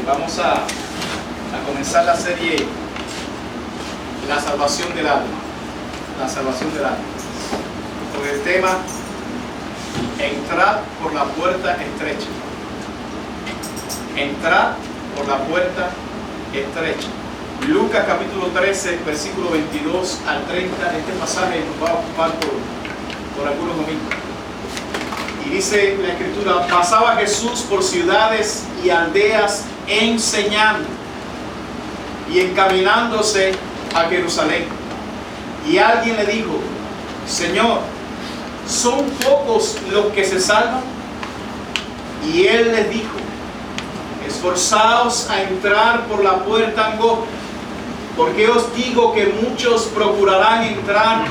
Vamos a comenzar la serie La salvación del alma. La salvación del alma. Con el tema Entrad por la puerta estrecha. Entrad por la puerta estrecha. Lucas capítulo 13, versículo 22 al 30. Este pasaje nos va a ocupar por algunos domingos. Y dice la Escritura: pasaba Jesús por ciudades y aldeas enseñando y encaminándose a Jerusalén. Y alguien le dijo: Señor, ¿son pocos los que se salvan? Y él les dijo: esforzaos a entrar por la puerta angosta, porque os digo que muchos procurarán entrar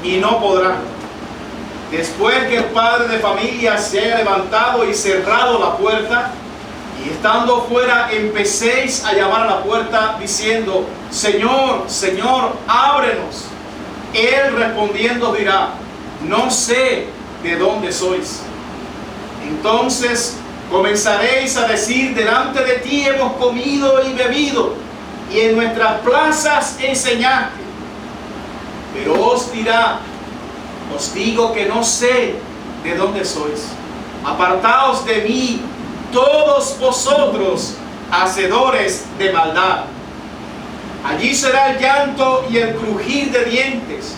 y no podrán. Después que el padre de familia se haya levantado y cerrado la puerta, y estando fuera empecéis a llamar a la puerta diciendo: Señor, Señor, ábrenos. Él respondiendo dirá: no sé de dónde sois. Entonces comenzaréis a decir: delante de ti hemos comido y bebido, y en nuestras plazas enseñaste. Pero os dirá: os digo que no sé de dónde sois. Apartaos de mí, todos vosotros, hacedores de maldad. Allí será el llanto y el crujir de dientes,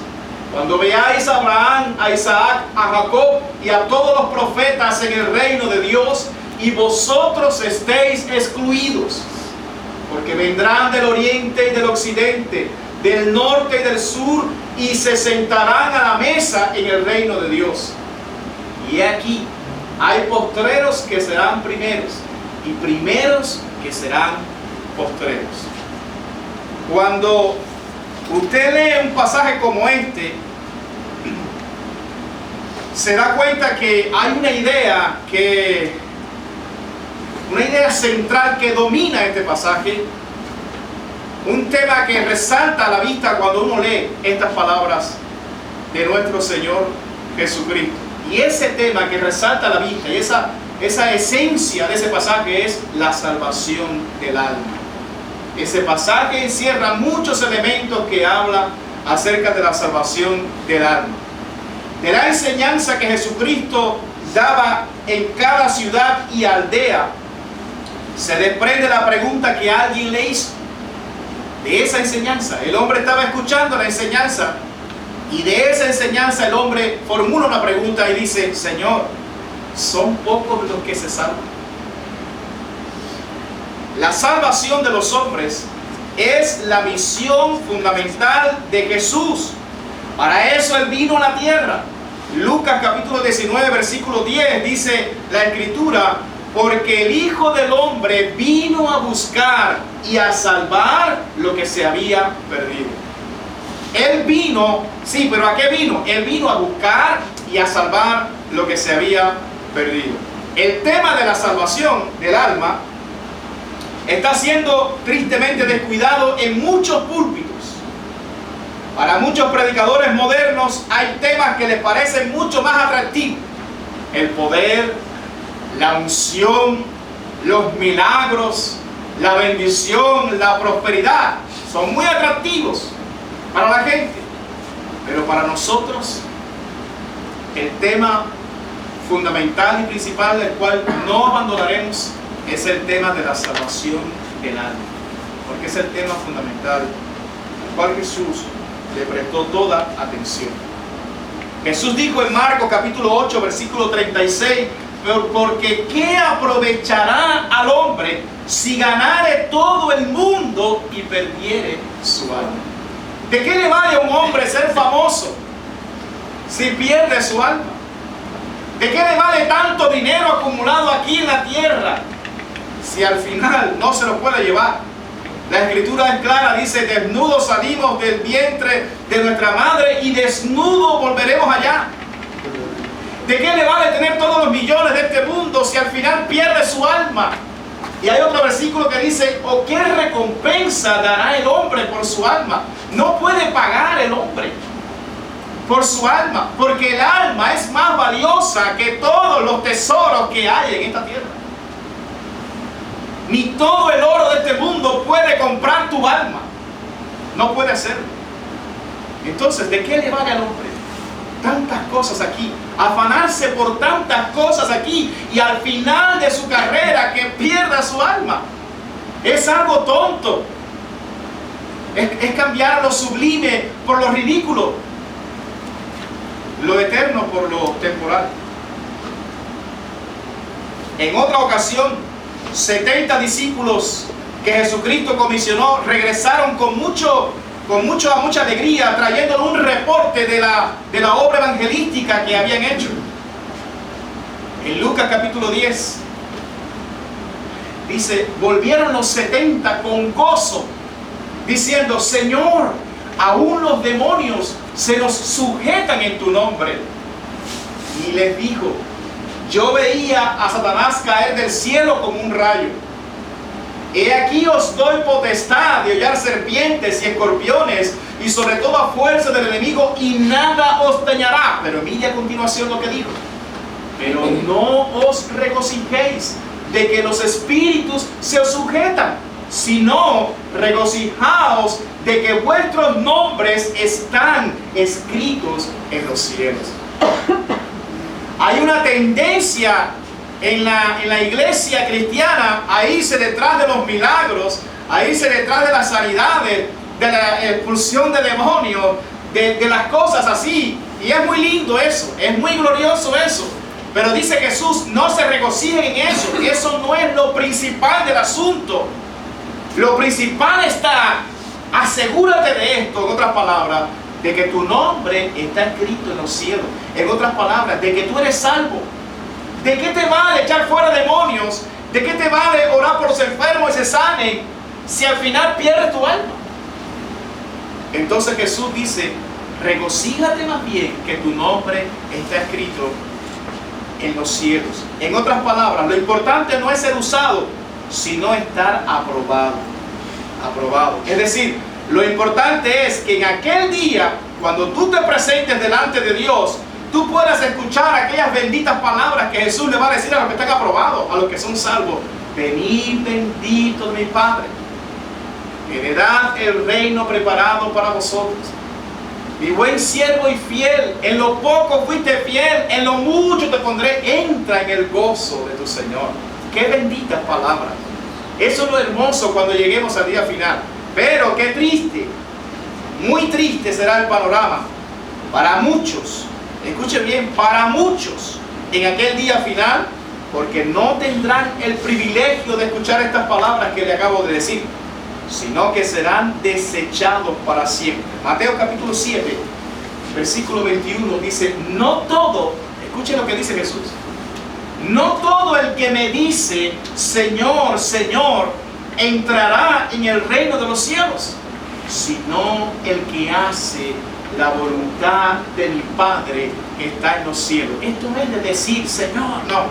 cuando veáis a Abraham, a Isaac, a Jacob y a todos los profetas en el reino de Dios, y vosotros estéis excluidos. Porque vendrán del oriente y del occidente, del norte y del sur, y se sentarán a la mesa en el reino de Dios. Y aquí hay postreros que serán primeros, y primeros que serán postreros. Cuando usted lee un pasaje como este, se da cuenta que hay una idea central que domina este pasaje, un tema que resalta a la vista cuando uno lee estas palabras de nuestro Señor Jesucristo. Y ese tema que resalta a la vista, y esa esencia de ese pasaje, es la salvación del alma. Ese pasaje encierra muchos elementos que hablan acerca de la salvación del alma. De la enseñanza que Jesucristo daba en cada ciudad y aldea, se desprende la pregunta que alguien le hizo. De esa enseñanza, el hombre estaba escuchando la enseñanza, y de esa enseñanza el hombre formula una pregunta y dice: Señor, ¿son pocos los que se salvan? La salvación de los hombres es la misión fundamental de Jesús. Para eso Él vino a la tierra. Lucas capítulo 19, versículo 10 dice la Escritura: porque el Hijo del Hombre vino a buscar y a salvar lo que se había perdido. Él vino, sí, pero ¿a qué vino? Él vino a buscar y a salvar lo que se había perdido. El tema de la salvación del alma está siendo tristemente descuidado en muchos púlpitos. Para muchos predicadores modernos hay temas que les parecen mucho más atractivos: el poder, la unción, los milagros, la bendición, la prosperidad. Son muy atractivos para la gente, pero para nosotros el tema fundamental y principal del cual no abandonaremos es el tema de la salvación del alma, porque es el tema fundamental al cual Jesús le prestó toda atención. Jesús dijo en Marcos capítulo 8 versículo 36: porque ¿qué aprovechará al hombre si ganare todo el mundo y perdiere su alma? ¿De qué le vale a un hombre ser famoso si pierde su alma? ¿De qué le vale tanto dinero acumulado aquí en la tierra si al final no se lo puede llevar? La Escritura es clara, dice: desnudos salimos del vientre de nuestra madre y desnudos volveremos allá. ¿De qué le vale tener todos los millones de este mundo si al final pierde su alma? Y hay otro versículo que dice: ¿o qué recompensa dará el hombre por su alma? No puede pagar el hombre por su alma, porque el alma es más valiosa que todos los tesoros que hay en esta tierra. Ni todo el oro de este mundo puede comprar tu alma. No puede hacerlo. Entonces, ¿de qué le vale al hombre tantas cosas aquí? Afanarse por tantas cosas aquí y al final de su carrera que pierda su alma. Es algo tonto. Es cambiar lo sublime por lo ridículo, lo eterno por lo temporal. En otra ocasión, 70 discípulos que Jesucristo comisionó regresaron con mucha alegría, trayéndole un reporte de la obra evangelística que habían hecho. En Lucas capítulo 10 dice: volvieron los 70 con gozo, diciendo: Señor, aún los demonios se nos sujetan en tu nombre. Y les dijo: yo veía a Satanás caer del cielo como un rayo. He aquí os doy potestad de hollar serpientes y escorpiones y sobre toda fuerza del enemigo, y nada os dañará. Pero mire a continuación lo que dijo: pero no os regocijéis de que los espíritus se os sujetan, sino regocijaos de que vuestros nombres están escritos en los cielos. Hay una tendencia en la iglesia cristiana a irse detrás de los milagros, a irse detrás de las sanidades, de la expulsión de demonios, de las cosas así. Y es muy lindo eso, es muy glorioso eso. Pero dice Jesús: no se regocijen en eso. Eso no es lo principal del asunto. Lo principal está, asegúrate de esto, en otras palabras, de que tu nombre está escrito en los cielos. En otras palabras, de que tú eres salvo. ¿De qué te vale echar fuera demonios? ¿De qué te vale orar por los enfermos y se sanen si al final pierdes tu alma? Entonces Jesús dice: regocíjate más bien que tu nombre está escrito en los cielos. En otras palabras, lo importante no es ser usado, sino estar aprobado. Aprobado. Es decir, lo importante es que en aquel día, cuando tú te presentes delante de Dios, tú puedas escuchar aquellas benditas palabras que Jesús le va a decir a los que están aprobados, a los que son salvos: venid bendito de mi Padre, heredad el reino preparado para vosotros. Mi buen siervo y fiel, en lo poco fuiste fiel, en lo mucho te pondré, entra en el gozo de tu Señor. Qué benditas palabras. Eso es lo hermoso cuando lleguemos al día final. Pero qué triste, muy triste será el panorama para muchos. Escuchen bien, para muchos en aquel día final, porque no tendrán el privilegio de escuchar estas palabras que le acabo de decir, sino que serán desechados para siempre. Mateo capítulo 7, versículo 21 dice: no todo, escuchen lo que dice Jesús, no todo el que me dice Señor, Señor, entrará en el reino de los cielos, sino el que hace la voluntad de mi Padre que está en los cielos. Esto no es de decir Señor, no.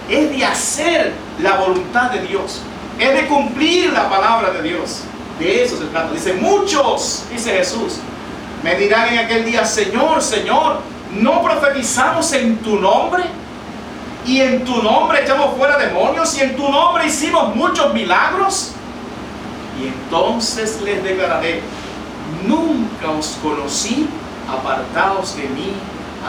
Es de hacer la voluntad de Dios. Es de cumplir la palabra de Dios. De eso se trata. Dice: muchos, dice Jesús, me dirán en aquel día: Señor, Señor, ¿no profetizamos en tu nombre? Y en tu nombre echamos fuera demonios, y en tu nombre hicimos muchos milagros. Y entonces les declararé: nunca os conocí, apartaos de mí,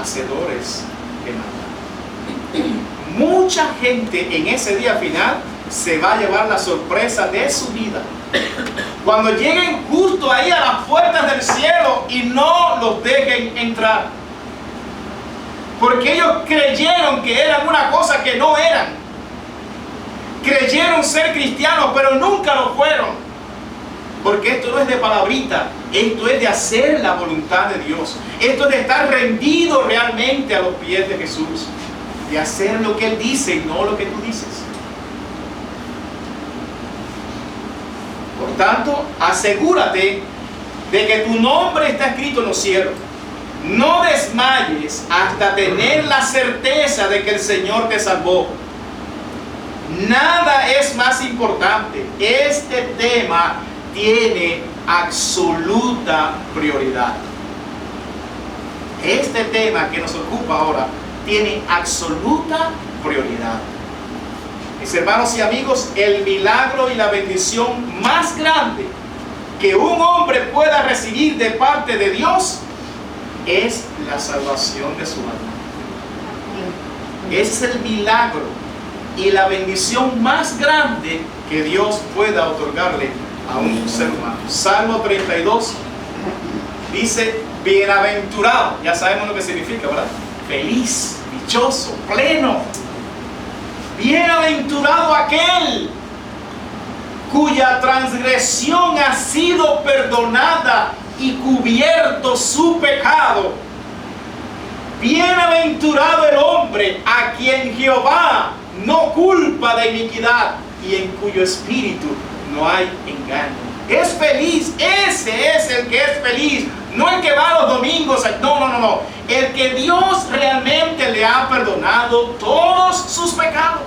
hacedores de maldad. Mucha gente en ese día final se va a llevar la sorpresa de su vida cuando lleguen justo ahí a las puertas del cielo y no los dejen entrar, porque ellos creyeron que eran una cosa que no eran. Creyeron ser cristianos, pero nunca lo fueron, porque esto no es de palabrita, esto es de hacer la voluntad de Dios. Esto es de estar rendido realmente a los pies de Jesús, de hacer lo que Él dice y no lo que tú dices. Por tanto, asegúrate de que tu nombre está escrito en los cielos. No desmayes hasta tener la certeza de que el Señor te salvó. Nada es más importante. Este tema tiene absoluta prioridad. Este tema que nos ocupa ahora tiene absoluta prioridad. Mis hermanos y amigos, el milagro y la bendición más grande que un hombre pueda recibir de parte de Dios es la salvación de su alma. Es el milagro y la bendición más grande que Dios pueda otorgarle a un ser humano. Salmo 32 dice: bienaventurado. Ya sabemos lo que significa, ¿verdad? Feliz, dichoso, pleno. Bienaventurado aquel cuya transgresión ha sido perdonada y cubierto su pecado. Bienaventurado el hombre a quien Jehová no culpa de iniquidad y en cuyo espíritu no hay engaño. Es feliz, ese es el que es feliz, no el que va los domingos, no. El que Dios realmente le ha perdonado todos sus pecados,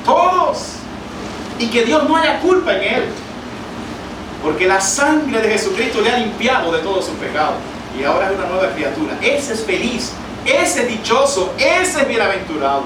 todos, y que Dios no haya culpa en él, porque la sangre de Jesucristo le ha limpiado de todos sus pecados y ahora es una nueva criatura. Ese es feliz, ese es dichoso, ese es bienaventurado.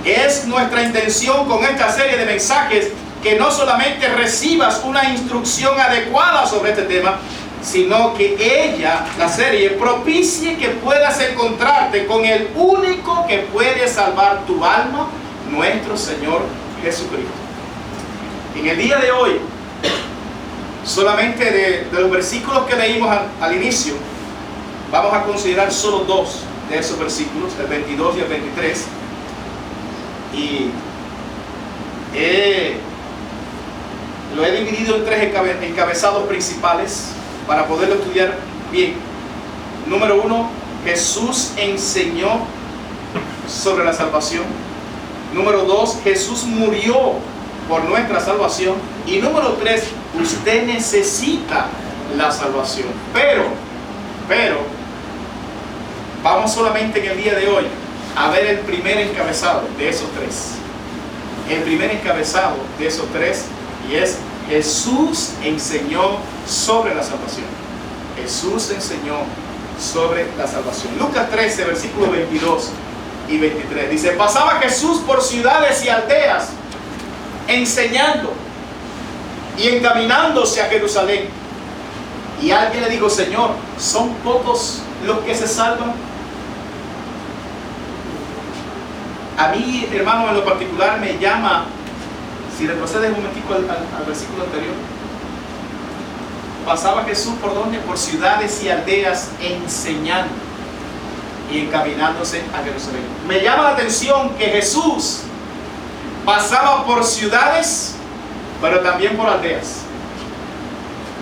Es nuestra intención con esta serie de mensajes que no solamente recibas una instrucción adecuada sobre este tema, sino que ella, la serie, propicie que puedas encontrarte con el único que puede salvar tu alma, nuestro Señor Jesucristo. En el día de hoy, solamente de los versículos que leímos al inicio, vamos a considerar solo dos de esos versículos, el 22 y el 23. Y lo he dividido en tres encabezados principales para poderlo estudiar bien. Número 1, Jesús enseñó sobre la salvación. Número 2, Jesús murió por nuestra salvación. Y número 3, usted necesita la salvación. Pero, vamos solamente en el día de hoy a ver el primer encabezado de esos tres. El primer encabezado de esos tres, y es: Jesús enseñó sobre la salvación. Jesús enseñó sobre la salvación. Lucas 13, versículos 22 y 23. Dice: pasaba Jesús por ciudades y aldeas, enseñando y encaminándose a Jerusalén. Y alguien le dijo: Señor, ¿son pocos los que se salvan? A mí, hermano, en lo particular me llama, si retrocedes un momentico al versículo anterior, pasaba Jesús por donde, por ciudades y aldeas, enseñando y encaminándose a Jerusalén. Me llama la atención que Jesús pasaba por ciudades, pero también por aldeas.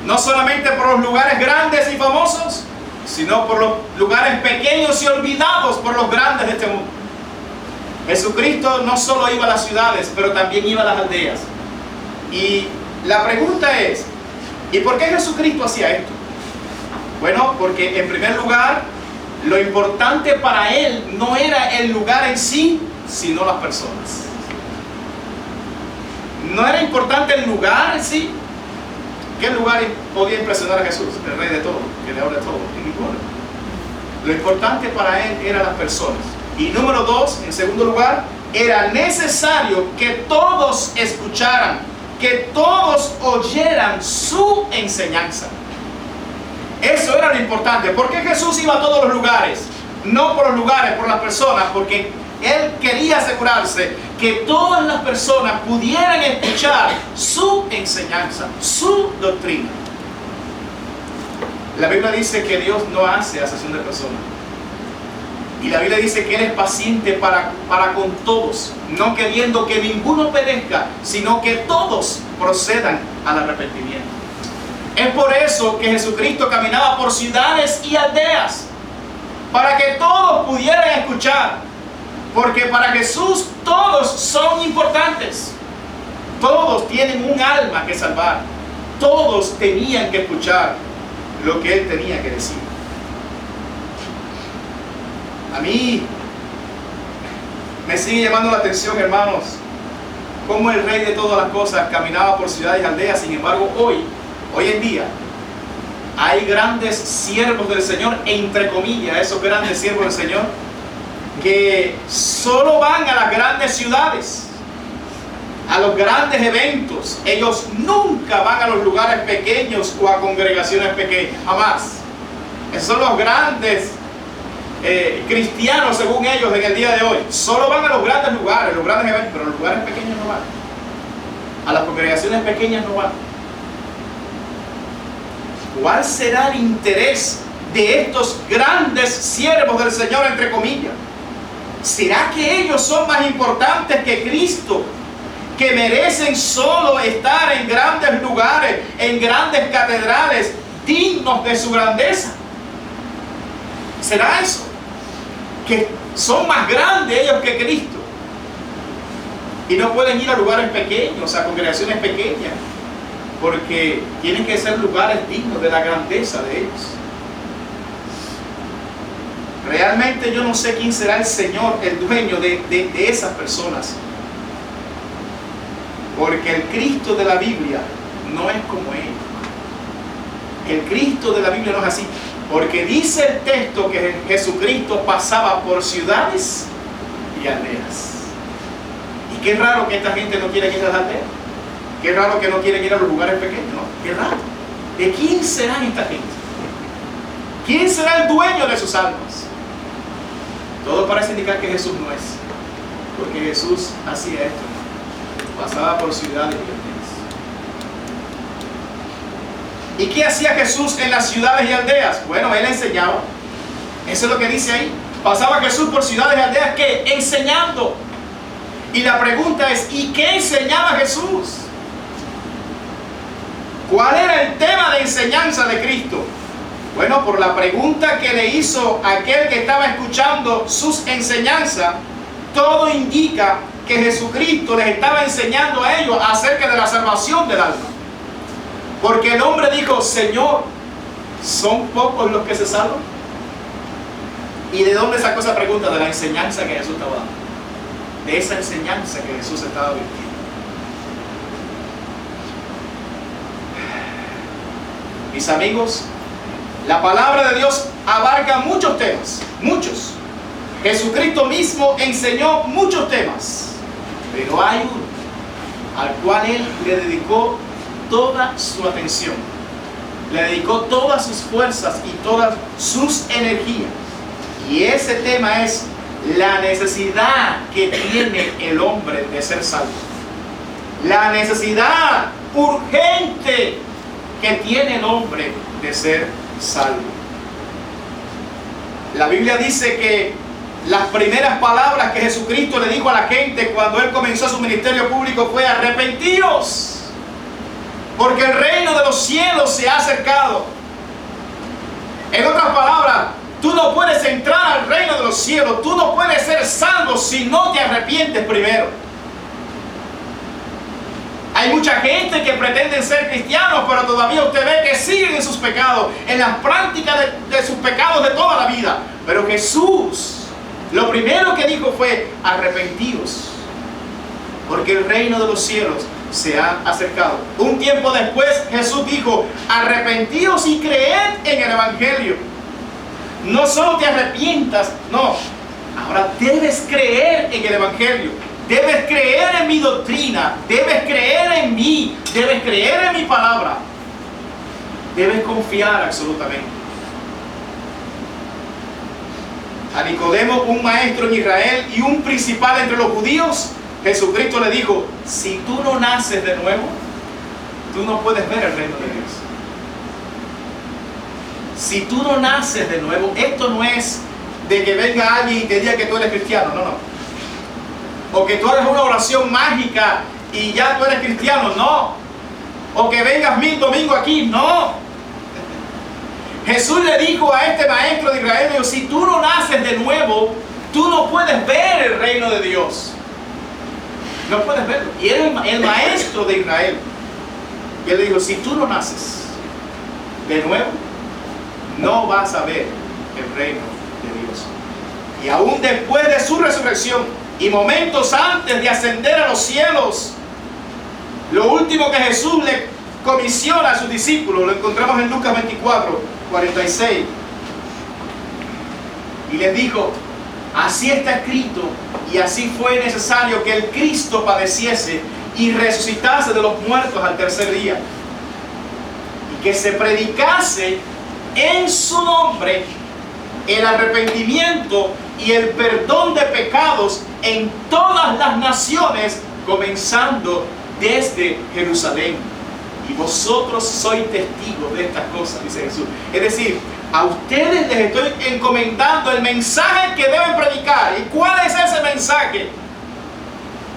No solamente por los lugares grandes y famosos, sino por los lugares pequeños y olvidados por los grandes de este mundo. Jesucristo no solo iba a las ciudades, pero también iba a las aldeas. Y la pregunta es: ¿y por qué Jesucristo hacía esto? Bueno, porque en primer lugar, lo importante para él no era el lugar en sí, sino las personas. No era importante el lugar en sí. ¿Qué lugar podía impresionar a Jesús? El rey de todo, que le habla de todo. Ninguno. Lo importante para él eran las personas. Y número 2, en segundo lugar, era necesario que todos escucharan, que todos oyeran su enseñanza. Eso era lo importante. ¿Por qué Jesús iba a todos los lugares? No por los lugares, por las personas, porque él quería asegurarse que todas las personas pudieran escuchar su enseñanza, su doctrina. La Biblia dice que Dios no hace acepción de personas. Y la Biblia dice que Él es paciente para con todos, no queriendo que ninguno perezca, sino que todos procedan al arrepentimiento. Es por eso que Jesucristo caminaba por ciudades y aldeas, para que todos pudieran escuchar. Porque para Jesús todos son importantes. Todos tienen un alma que salvar. Todos tenían que escuchar lo que Él tenía que decir. A mí me sigue llamando la atención, hermanos, cómo el Rey de todas las cosas caminaba por ciudades y aldeas. Sin embargo, hoy en día, hay grandes siervos del Señor, entre comillas, esos grandes siervos del Señor, que solo van a las grandes ciudades, a los grandes eventos. Ellos nunca van a los lugares pequeños o a congregaciones pequeñas, jamás. Esos son los grandes cristianos, según ellos, en el día de hoy. Solo van a los grandes lugares, los grandes eventos, pero a los lugares pequeños no van. A las congregaciones pequeñas no van. ¿Cuál será el interés de estos grandes siervos del Señor, entre comillas? ¿Será que ellos son más importantes que Cristo, que merecen solo estar en grandes lugares, en grandes catedrales, dignos de su grandeza? ¿Será eso? Que son más grandes ellos que Cristo y no pueden ir a lugares pequeños, a congregaciones pequeñas, porque tienen que ser lugares dignos de la grandeza de ellos. Realmente yo no sé quién será el Señor, el dueño de esas personas, porque el Cristo de la Biblia no es como ellos. El Cristo de la Biblia no es así, porque dice el texto que Jesucristo pasaba por ciudades y aldeas. Y qué raro que esta gente no quiera ir a las aldeas. Qué raro que no quieren ir a los lugares pequeños, ¿no? Qué raro. ¿De quién serán esta gente? ¿Quién será el dueño de sus almas? Todo parece indicar que Jesús no es, porque Jesús hacía esto, pasaba por ciudades y aldeas. ¿Y qué hacía Jesús en las ciudades y aldeas? Bueno, Él enseñaba. Eso es lo que dice ahí. Pasaba Jesús por ciudades y aldeas, ¿qué? Enseñando. Y la pregunta es, ¿y qué enseñaba Jesús? ¿Cuál era el tema de enseñanza de Cristo? Bueno, por la pregunta que le hizo aquel que estaba escuchando sus enseñanzas, todo indica que Jesucristo les estaba enseñando a ellos acerca de la salvación del alma. Porque el hombre dijo, Señor, ¿son pocos los que se salvan? ¿Y de dónde sacó esa pregunta? De la enseñanza que Jesús estaba dando. De esa enseñanza que Jesús estaba viviendo. Mis amigos, la palabra de Dios abarca muchos temas, muchos. Jesucristo mismo enseñó muchos temas, pero hay uno al cual Él le dedicó toda su atención, le dedicó todas sus fuerzas y todas sus energías. Y ese tema es la necesidad que tiene el hombre de ser salvo. La necesidad urgente que tiene el hombre de ser salvo. La Biblia dice que las primeras palabras que Jesucristo le dijo a la gente cuando Él comenzó su ministerio público fue: arrepentíos, porque el reino de los cielos se ha acercado. En otras palabras, tú no puedes entrar al reino de los cielos, tú no puedes ser salvo si no te arrepientes primero. Hay mucha gente que pretenden ser cristianos, pero todavía usted ve que siguen en sus pecados, en las prácticas de sus pecados de toda la vida. Pero Jesús, lo primero que dijo fue: arrepentíos, porque el reino de los cielos se ha acercado. Un tiempo después Jesús dijo: arrepentíos y creed en el Evangelio. No solo te arrepientas, no, ahora debes creer en el Evangelio. Debes creer en mi doctrina, debes creer en mí, debes creer en mi palabra. Debes confiar absolutamente. A Nicodemo, un maestro en Israel y un principal entre los judíos, Jesucristo le dijo: si tú no naces de nuevo, tú no puedes ver el reino de Dios. Si tú no naces de nuevo, esto no es de que venga alguien y te diga que tú eres cristiano, no, no. O que tú hagas una oración mágica y ya tú eres cristiano, no. O que vengas 1000 domingos aquí, no. Jesús le dijo a este maestro de Israel: dijo, si tú no naces de nuevo, tú no puedes ver el reino de Dios. No puedes verlo. Y era el maestro de Israel. Y él le dijo: si tú no naces de nuevo, no vas a ver el reino de Dios. Y aún después de su resurrección y momentos antes de ascender a los cielos, lo último que Jesús le comisiona a sus discípulos lo encontramos en Lucas 24, 46. Y les dijo: Así está escrito, y así fue necesario que el Cristo padeciese y resucitase de los muertos al tercer día, y que se predicase en su nombre el arrepentimiento y el perdón de pecados en todas las naciones, comenzando desde Jerusalén. Y vosotros sois testigos de estas cosas, dice Jesús. Es decir, a ustedes les estoy encomendando el mensaje que deben predicar. ¿Y cuál es ese mensaje?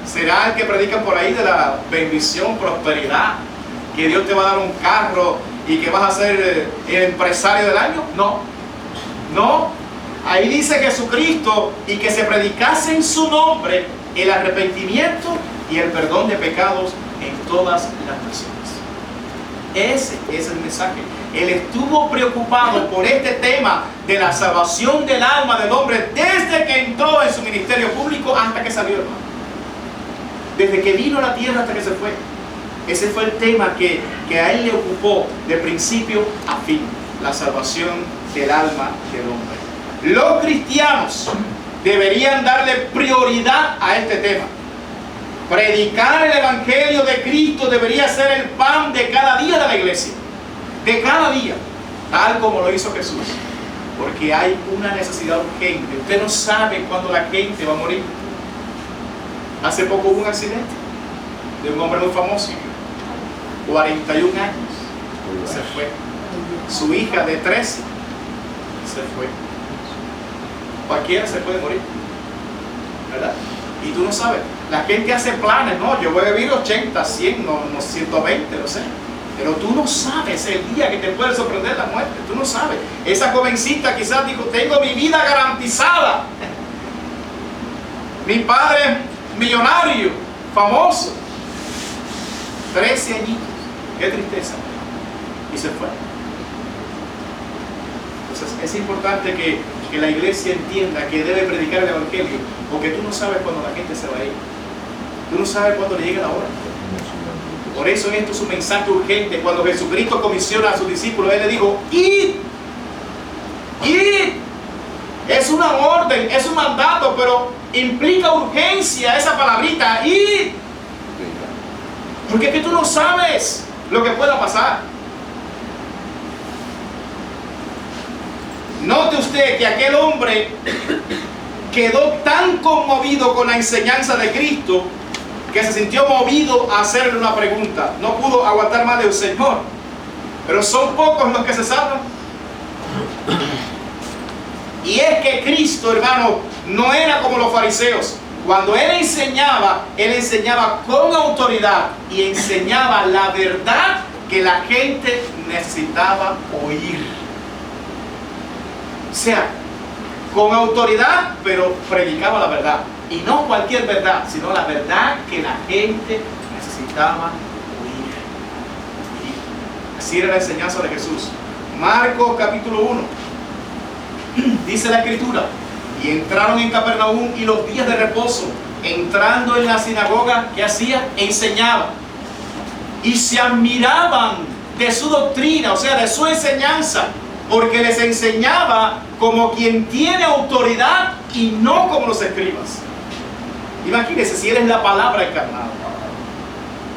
¿Será el que predican por ahí de la bendición, prosperidad? ¿Que Dios te va a dar un carro y que vas a ser el empresario del año? No, no. Ahí dice Jesucristo, y que se predicase en su nombre el arrepentimiento y el perdón de pecados en todas las naciones. Ese es el mensaje. Él estuvo preocupado por este tema de la salvación del alma del hombre desde que entró en su ministerio público hasta que salió, hermano. Desde que vino a la tierra hasta que se fue. Ese fue el tema que a él le ocupó de principio a fin: la salvación del alma del hombre. Los cristianos deberían darle prioridad a este tema. Predicar el evangelio de Cristo debería ser el pan de cada día de la iglesia, de cada día, tal como lo hizo Jesús, porque hay una necesidad urgente. Usted no sabe cuándo la gente va a morir. Hace poco hubo un accidente de un hombre muy famoso, 41 años, se fue. Su hija de 13 se fue. Cualquiera se puede morir, ¿verdad? Y tú no sabes. La gente hace planes, no, yo voy a vivir 80, 100, no 120, no sé. Pero tú no sabes el día que te puede sorprender la muerte. Tú no sabes. Esa jovencita quizás dijo: tengo mi vida garantizada. Mi padre millonario, famoso. 13 añitos. Qué tristeza. Y se fue. Entonces es importante que la iglesia entienda que debe predicar el evangelio, porque tú no sabes cuándo la gente se va a ir. Tú no sabes cuándo le llega la hora. Por eso esto es un mensaje urgente. Cuando Jesucristo comisiona a sus discípulos, Él le dijo: id, id. Es una orden, es un mandato, pero implica urgencia esa palabrita, id. Porque es que tú no sabes lo que pueda pasar. Note usted que aquel hombre quedó tan conmovido con la enseñanza de Cristo que se sintió movido a hacerle una pregunta. No pudo aguantar más de un Señor. Pero son pocos los que se salvan. Y es que Cristo, hermano, no era como los fariseos. Cuando Él enseñaba con autoridad y enseñaba la verdad que la gente necesitaba oír. O sea, con autoridad, pero predicaba la verdad. Y no cualquier verdad, sino la verdad que la gente necesitaba oír. Y así era la enseñanza de Jesús. Marcos capítulo 1. Dice la Escritura: y entraron en Capernaum, y los días de reposo, entrando en la sinagoga, ¿qué hacía? Enseñaba. Y se admiraban de su doctrina, o sea, de su enseñanza, porque les enseñaba como quien tiene autoridad y no como los escribas. Imagínense si eres la palabra encarnada,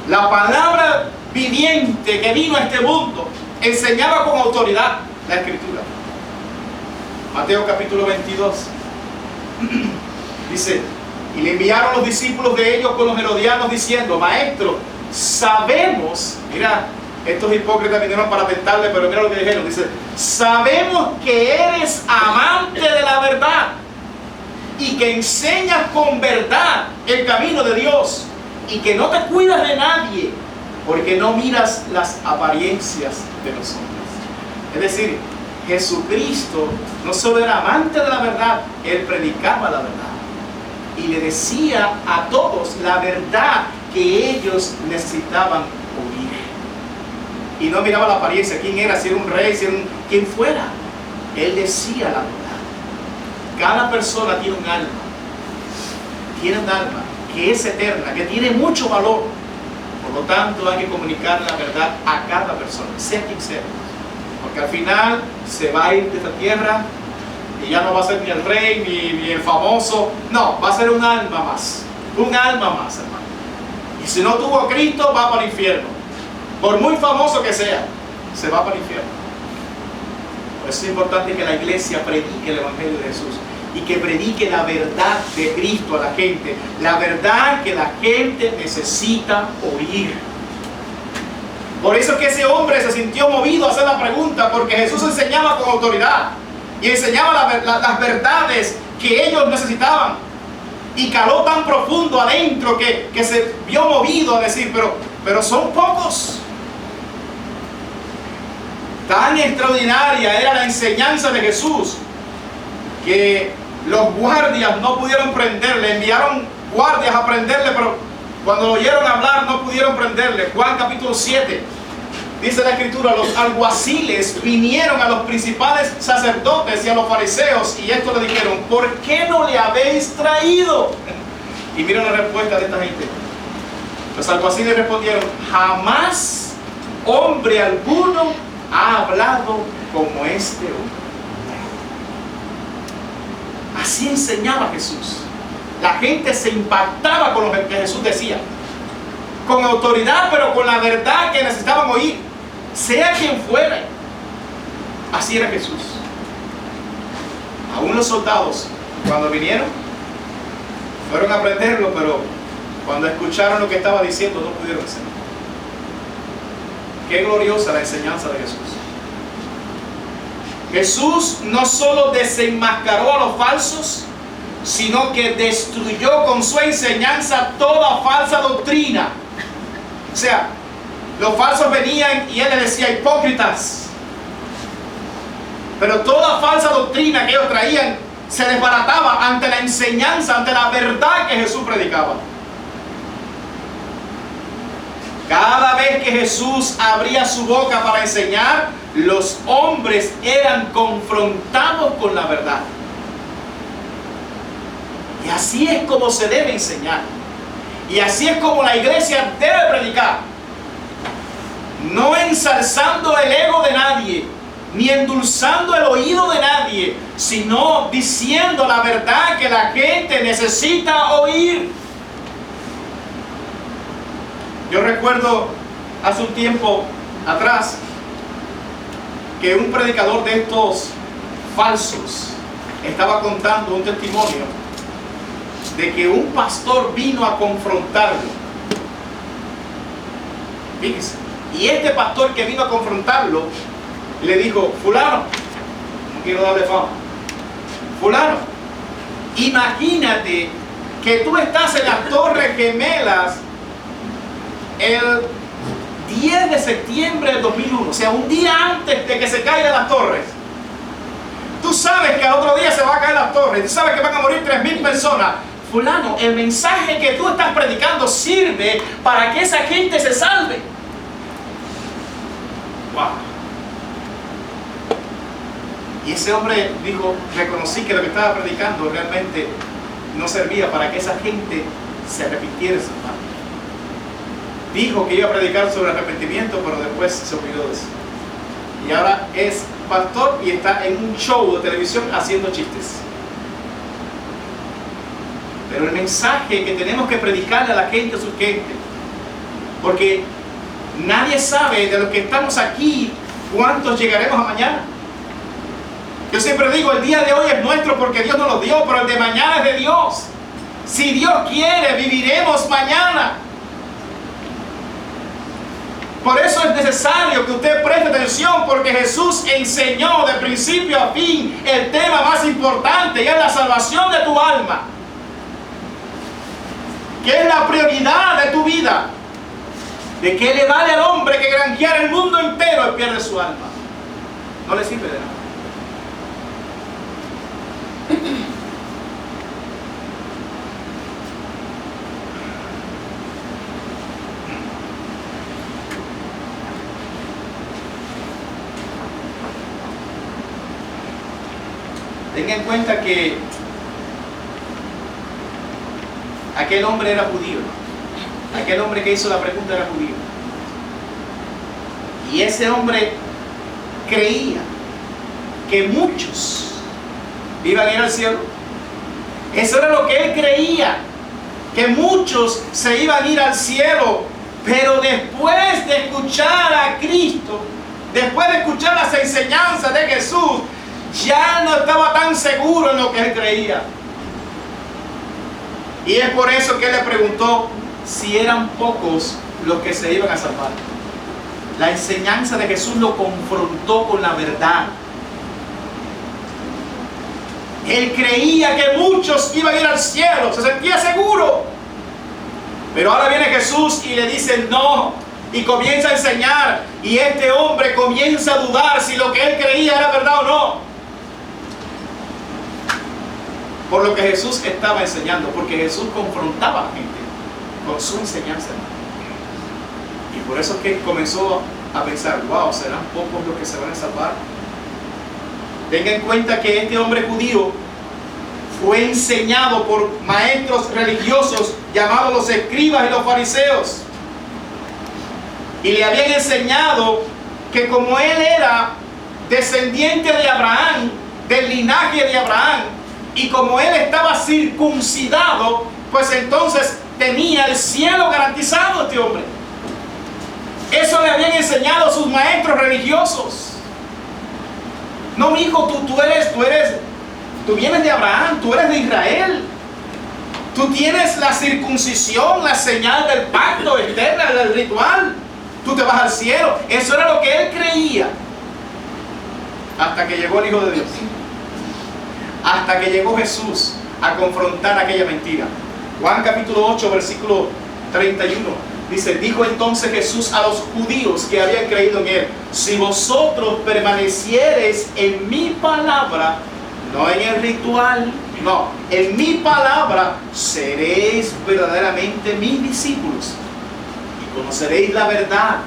la palabra viviente que vino a este mundo, enseñaba con autoridad la Escritura. Mateo capítulo 22 dice: y le enviaron los discípulos de ellos con los herodianos diciendo: maestro, sabemos, mira, estos hipócritas vinieron para tentarle, pero mira lo que dijeron. Dice: sabemos que eres amante de la verdad y que enseñas con verdad el camino de Dios, y que no te cuidas de nadie, porque no miras las apariencias de los hombres. Es decir, Jesucristo no solo era amante de la verdad, Él predicaba la verdad y le decía a todos la verdad que ellos necesitaban oír. Y no miraba la apariencia, quién era, si era un rey, si era quien fuera. Él decía la verdad. Cada persona tiene un alma que es eterna, que tiene mucho valor. Por lo tanto, hay que comunicar la verdad a cada persona, sea quien sea, porque al final se va a ir de esta tierra Y ya no va a ser ni el rey, ni el famoso. No, va a ser un alma más. Un alma más, hermano. Y si no tuvo a Cristo, va para el infierno. Por muy famoso que sea, se va para el infierno. Por eso es importante que la iglesia predique el Evangelio de Jesús. Y que predique la verdad de Cristo a la gente. La verdad que la gente necesita oír. Por eso es que ese hombre se sintió movido a hacer la pregunta. Porque Jesús enseñaba con autoridad. Y enseñaba las verdades que ellos necesitaban. Y caló tan profundo adentro que se vio movido a decir, pero son pocos. Tan extraordinaria era la enseñanza de Jesús que los guardias no pudieron prenderle. Enviaron guardias a prenderle, pero cuando lo oyeron hablar no pudieron prenderle. Juan capítulo 7. Dice la escritura, los alguaciles vinieron a los principales sacerdotes y a los fariseos y esto le dijeron, ¿por qué no le habéis traído? Y miren la respuesta de esta gente. Los alguaciles respondieron, jamás hombre alguno ha hablado como este hombre. Así enseñaba Jesús. La gente se impactaba con lo que Jesús decía. Con autoridad, pero con la verdad que necesitaban oír. Sea quien fuera. Así era Jesús. Aún los soldados, cuando vinieron, fueron a prenderlo, pero cuando escucharon lo que estaba diciendo, no pudieron hacerlo. Qué gloriosa la enseñanza de Jesús. Jesús no solo desenmascaró a los falsos, sino que destruyó con su enseñanza toda falsa doctrina. O sea, los falsos venían y él les decía hipócritas. Pero toda falsa doctrina que ellos traían se desbarataba ante la enseñanza, ante la verdad que Jesús predicaba. Cada vez que Jesús abría su boca para enseñar, los hombres eran confrontados con la verdad. Y así es como se debe enseñar. Y así es como la iglesia debe predicar. No ensalzando el ego de nadie, ni endulzando el oído de nadie, sino diciendo la verdad que la gente necesita oír. Yo recuerdo hace un tiempo atrás que un predicador de estos falsos estaba contando un testimonio de que un pastor vino a confrontarlo. Fíjense. Y este pastor que vino a confrontarlo le dijo, fulano, no quiero darle fama, fulano, imagínate que tú estás en las Torres Gemelas el 10 de septiembre del 2001, o sea, un día antes de que se caigan las torres. Tú sabes que al otro día se van a caer las torres, tú sabes que van a morir 3.000 personas. Fulano, el mensaje que tú estás predicando sirve para que esa gente se salve. Wow. Y ese hombre dijo, reconocí que lo que estaba predicando realmente no servía para que esa gente se arrepintiera. Dijo que iba a predicar sobre arrepentimiento, pero después se olvidó de eso. Y ahora es pastor y está en un show de televisión haciendo chistes. Pero el mensaje que tenemos que predicarle a la gente es urgente. Porque nadie sabe de los que estamos aquí cuántos llegaremos a mañana. Yo siempre digo, el día de hoy es nuestro porque Dios nos lo dio, pero el de mañana es de Dios. Si Dios quiere, viviremos mañana. Por eso es necesario que usted preste atención, porque Jesús enseñó de principio a fin el tema más importante, y es la salvación de tu alma, que es la prioridad de tu vida. ¿De qué le vale al hombre que granjear el mundo entero y pierde su alma? No le sirve de nada. Tenga en cuenta que aquel hombre era judío. Aquel hombre que hizo la pregunta era judío. Y ese hombre creía que muchos iban a ir al cielo. Eso era lo que él creía, que muchos se iban a ir al cielo. Pero después de escuchar a Cristo, después de escuchar las enseñanzas de Jesús, ya no estaba tan seguro en lo que él creía. Y es por eso que él le preguntó si eran pocos los que se iban a salvar. La enseñanza de Jesús lo confrontó con la verdad. Él creía que muchos iban a ir al cielo, se sentía seguro. Pero ahora viene Jesús y le dice no, y comienza a enseñar, y este hombre comienza a dudar si lo que él creía era verdad o no. Por lo que Jesús estaba enseñando, porque Jesús confrontaba a la gente con su enseñanza. Y por eso es que comenzó a pensar, wow, ¿serán pocos los que se van a salvar? Tenga en cuenta que este hombre judío fue enseñado por maestros religiosos llamados los escribas y los fariseos. Y le habían enseñado que como él era descendiente de Abraham, del linaje de Abraham, y como él estaba circuncidado, pues entonces tenía el cielo garantizado este hombre. Eso le habían enseñado sus maestros religiosos. No, mi hijo, tú vienes de Abraham, tú eres de Israel. Tú tienes la circuncisión, la señal del pacto eterno, del ritual. Tú te vas al cielo. Eso era lo que él creía. Hasta que llegó el Hijo de Dios. Hasta que llegó Jesús a confrontar aquella mentira. Juan capítulo 8, versículo 31. Dice, dijo entonces Jesús a los judíos que habían creído en él: si vosotros permaneciereis en mi palabra, no en el ritual, no, en mi palabra, seréis verdaderamente mis discípulos y conoceréis la verdad,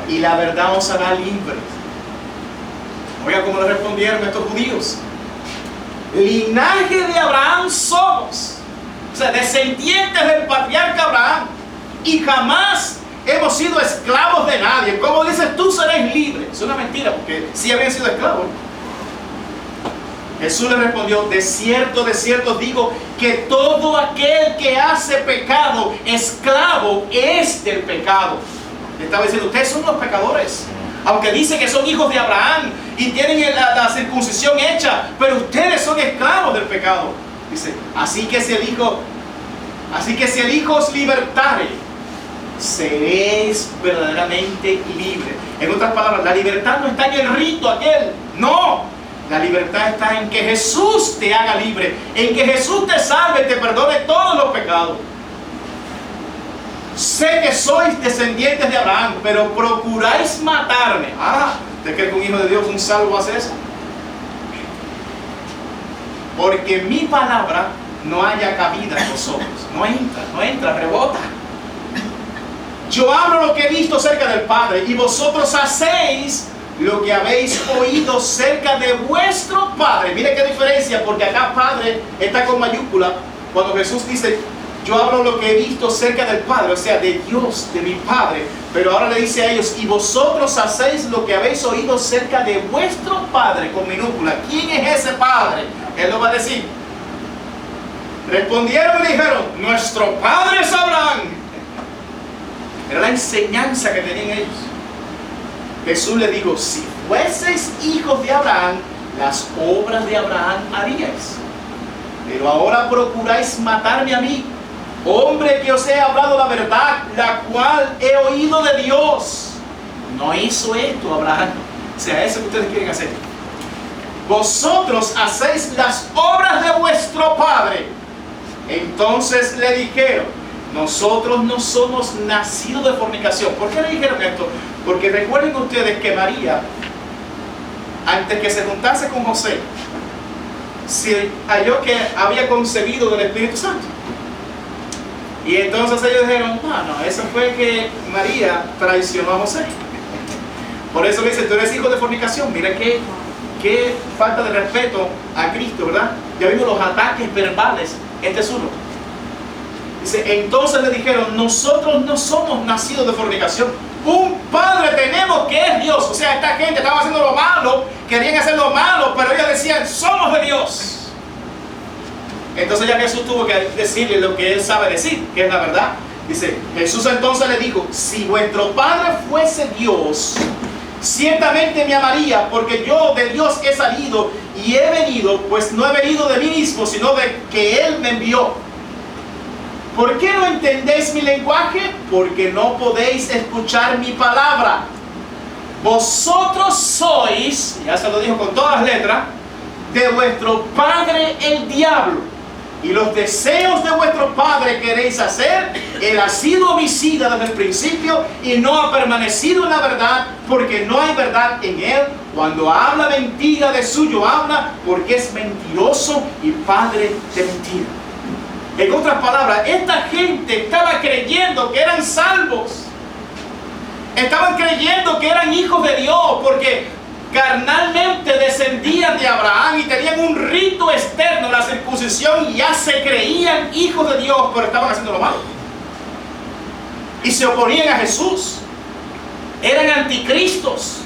y la verdad os hará libres. Oiga cómo le respondieron estos judíos: linaje de Abraham somos, o sea, descendientes del patriarca Abraham, y jamás hemos sido esclavos de nadie. ¿Cómo dices tú seréis libres? Es una mentira, porque sí habían sido esclavos. Jesús le respondió: de cierto os digo que todo aquel que hace pecado, esclavo es del pecado. Le estaba diciendo, ustedes son los pecadores. Aunque dicen que son hijos de Abraham y tienen la circuncisión hecha, pero ustedes son esclavos del pecado. Dice, así que si el Hijo os libertare, seréis verdaderamente libres. En otras palabras, la libertad no está en el rito aquel. No, la libertad está en que Jesús te haga libre, en que Jesús te salve y te perdone todos los pecados. Sé que sois descendientes de Abraham, pero procuráis matarme. ¿Usted cree que un hijo de Dios, un salvo, hace eso? Porque mi palabra no haya cabida en vosotros. No entra, rebota. Yo hablo lo que he visto cerca del Padre, y vosotros hacéis lo que habéis oído cerca de vuestro Padre. Mire qué diferencia, porque acá Padre está con mayúscula. Cuando Jesús dice, yo hablo lo que he visto cerca del Padre, o sea, de Dios, de mi Padre. Pero ahora le dice a ellos, y vosotros hacéis lo que habéis oído cerca de vuestro Padre, con minúscula. ¿Quién es ese Padre? Él lo va a decir. Respondieron y dijeron, nuestro Padre es Abraham. Era la enseñanza que tenían ellos. Jesús le dijo, si fueseis hijos de Abraham, las obras de Abraham haríais. Pero ahora procuráis matarme a mí, hombre que os he hablado la verdad, la cual he oído de Dios. No hizo esto Abraham. O sea, eso que ustedes quieren hacer. Vosotros hacéis las obras de vuestro padre. Entonces le dijeron, nosotros no somos nacidos de fornicación. ¿Por qué le dijeron esto? Porque recuerden ustedes que María, antes que se juntase con José, se halló que había concebido del Espíritu Santo. Y entonces ellos dijeron, no, eso fue que María traicionó a José. Por eso le dice, tú eres hijo de fornicación. Mira qué falta de respeto a Cristo, ¿verdad? Ya vimos los ataques verbales. Este es uno. Dice, entonces le dijeron, nosotros no somos nacidos de fornicación. Un Padre tenemos que es Dios. O sea, esta gente estaba haciendo lo malo, querían hacer lo malo, pero ellos decían, somos de Dios. Entonces ya Jesús tuvo que decirle lo que él sabe decir, que es la verdad. Dice, Jesús entonces le dijo, si vuestro Padre fuese Dios, ciertamente me amaría, porque yo de Dios he salido y he venido, pues no he venido de mí mismo, sino de que Él me envió. ¿Por qué no entendéis mi lenguaje? Porque no podéis escuchar mi palabra. Vosotros sois, ya se lo dijo con todas las letras, de vuestro padre el diablo, y los deseos de vuestro padre queréis hacer. Él ha sido homicida desde el principio y no ha permanecido en la verdad, porque no hay verdad en él. Cuando habla mentira, de suyo habla, porque es mentiroso y padre de mentira. En otras palabras, esta gente estaba creyendo que eran salvos. Estaban creyendo que eran hijos de Dios, porque carnalmente descendían de Abraham y tenían un rito externo, la circuncisión, y ya se creían hijos de Dios, pero estaban haciendo lo malo. Y se oponían a Jesús. Eran anticristos.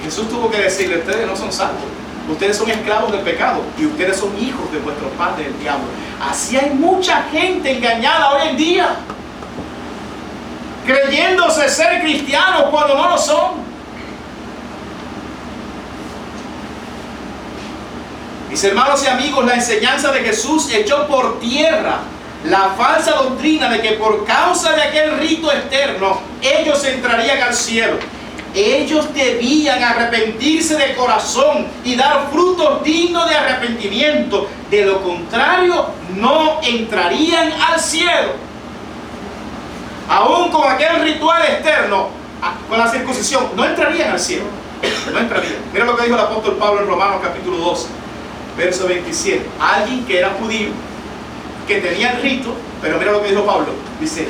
Jesús tuvo que decirle, ustedes no son salvos. Ustedes son esclavos del pecado y ustedes son hijos de vuestro padre el diablo. Así hay mucha gente engañada hoy en día, creyéndose ser cristianos cuando no lo son. Mis hermanos y amigos, la enseñanza de Jesús echó por tierra la falsa doctrina de que por causa de aquel rito externo ellos entrarían al cielo. Ellos debían arrepentirse de corazón y dar frutos dignos de arrepentimiento. De lo contrario, no entrarían al cielo. Aún con aquel ritual externo, con la circuncisión, no entrarían al cielo. No entrarían. Mira lo que dijo el apóstol Pablo en Romanos capítulo 12, verso 27. Alguien que era judío, que tenía el rito, pero mira lo que dijo Pablo. Dice,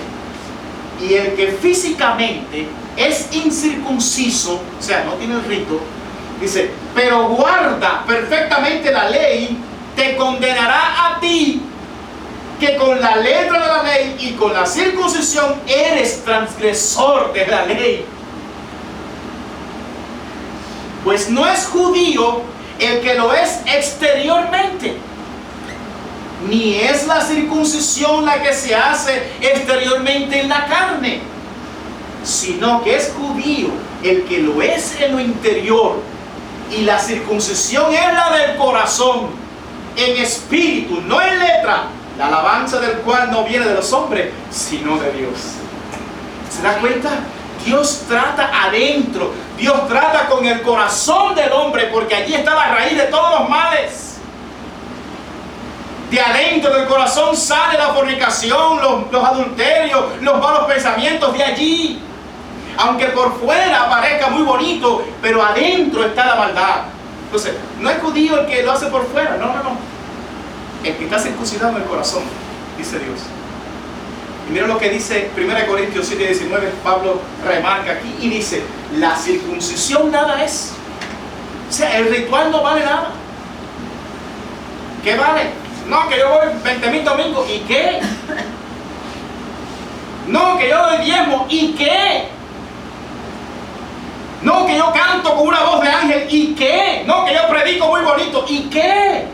y el que físicamente es incircunciso, o sea, no tiene el rito, dice, pero guarda perfectamente la ley, te condenará a ti, que con la letra de la ley y con la circuncisión eres transgresor de la ley. Pues no es judío el que lo es exteriormente, ni es la circuncisión la que se hace exteriormente en la carne, sino que es judío el que lo es en lo interior, y la circuncisión es la del corazón, en espíritu, no en letra, la alabanza del cual no viene de los hombres, sino de Dios. ¿Se da cuenta? Dios trata adentro, Dios trata con el corazón del hombre, porque allí está la raíz de todos los males. De adentro del corazón sale la fornicación, los adulterios, los malos pensamientos, de allí. Aunque por fuera parezca muy bonito, pero adentro está la maldad. Entonces, no es judío el que lo hace por fuera, no. El que está circuncidado en el corazón, dice Dios. Y mira lo que dice 1 Corintios 7, 19, Pablo remarca aquí y dice, la circuncisión nada es. O sea, el ritual no vale nada. ¿Qué vale? No, que yo voy 20,000 domingos, ¿y qué? No, que yo doy diezmo, ¿y qué? No, que yo canto con una voz de ángel, ¿y qué? No, que yo predico muy bonito, ¿y qué?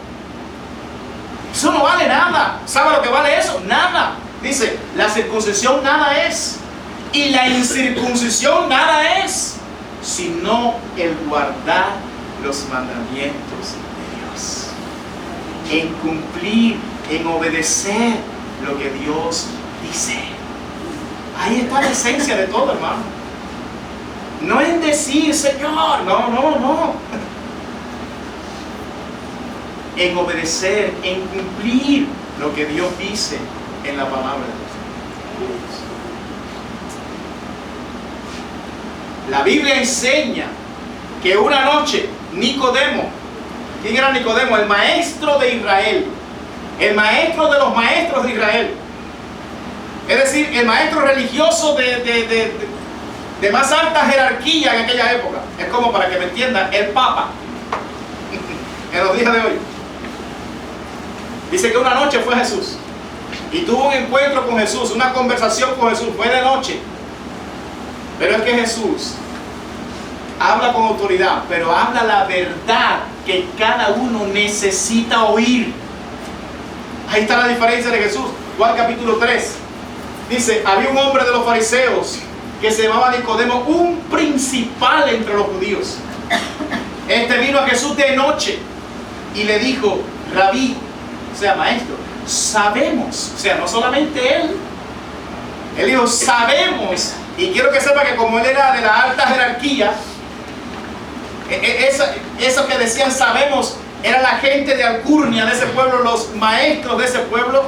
Eso no vale nada. ¿Sabe lo que vale eso? Nada. Dice, la circuncisión nada es, y la incircuncisión nada es, sino el guardar los mandamientos de Dios, en cumplir, en obedecer lo que Dios dice. Ahí está la esencia de todo, hermano. No en decir, Señor, no. En obedecer, en cumplir lo que Dios dice en la palabra de Dios. La Biblia enseña que una noche Nicodemo, ¿quién era Nicodemo? El maestro de Israel, el maestro de los maestros de Israel, es decir, el maestro religioso de más alta jerarquía en aquella época. Es como, para que me entiendan, el Papa en los días de hoy. Dice que una noche fue Jesús y tuvo un encuentro con Jesús, una conversación con Jesús. Fue de noche. Pero es que Jesús habla con autoridad, pero habla la verdad que cada uno necesita oír. Ahí está la diferencia de Jesús. Juan capítulo 3 dice: había un hombre de los fariseos que se llamaba Nicodemo, un principal entre los judíos. Este vino a Jesús de noche y le dijo: Rabí, o sea, maestro, sabemos, o sea, no solamente él dijo sabemos, y quiero que sepa que como él era de la alta jerarquía, eso que decían sabemos, era la gente de alcurnia de ese pueblo, los maestros de ese pueblo.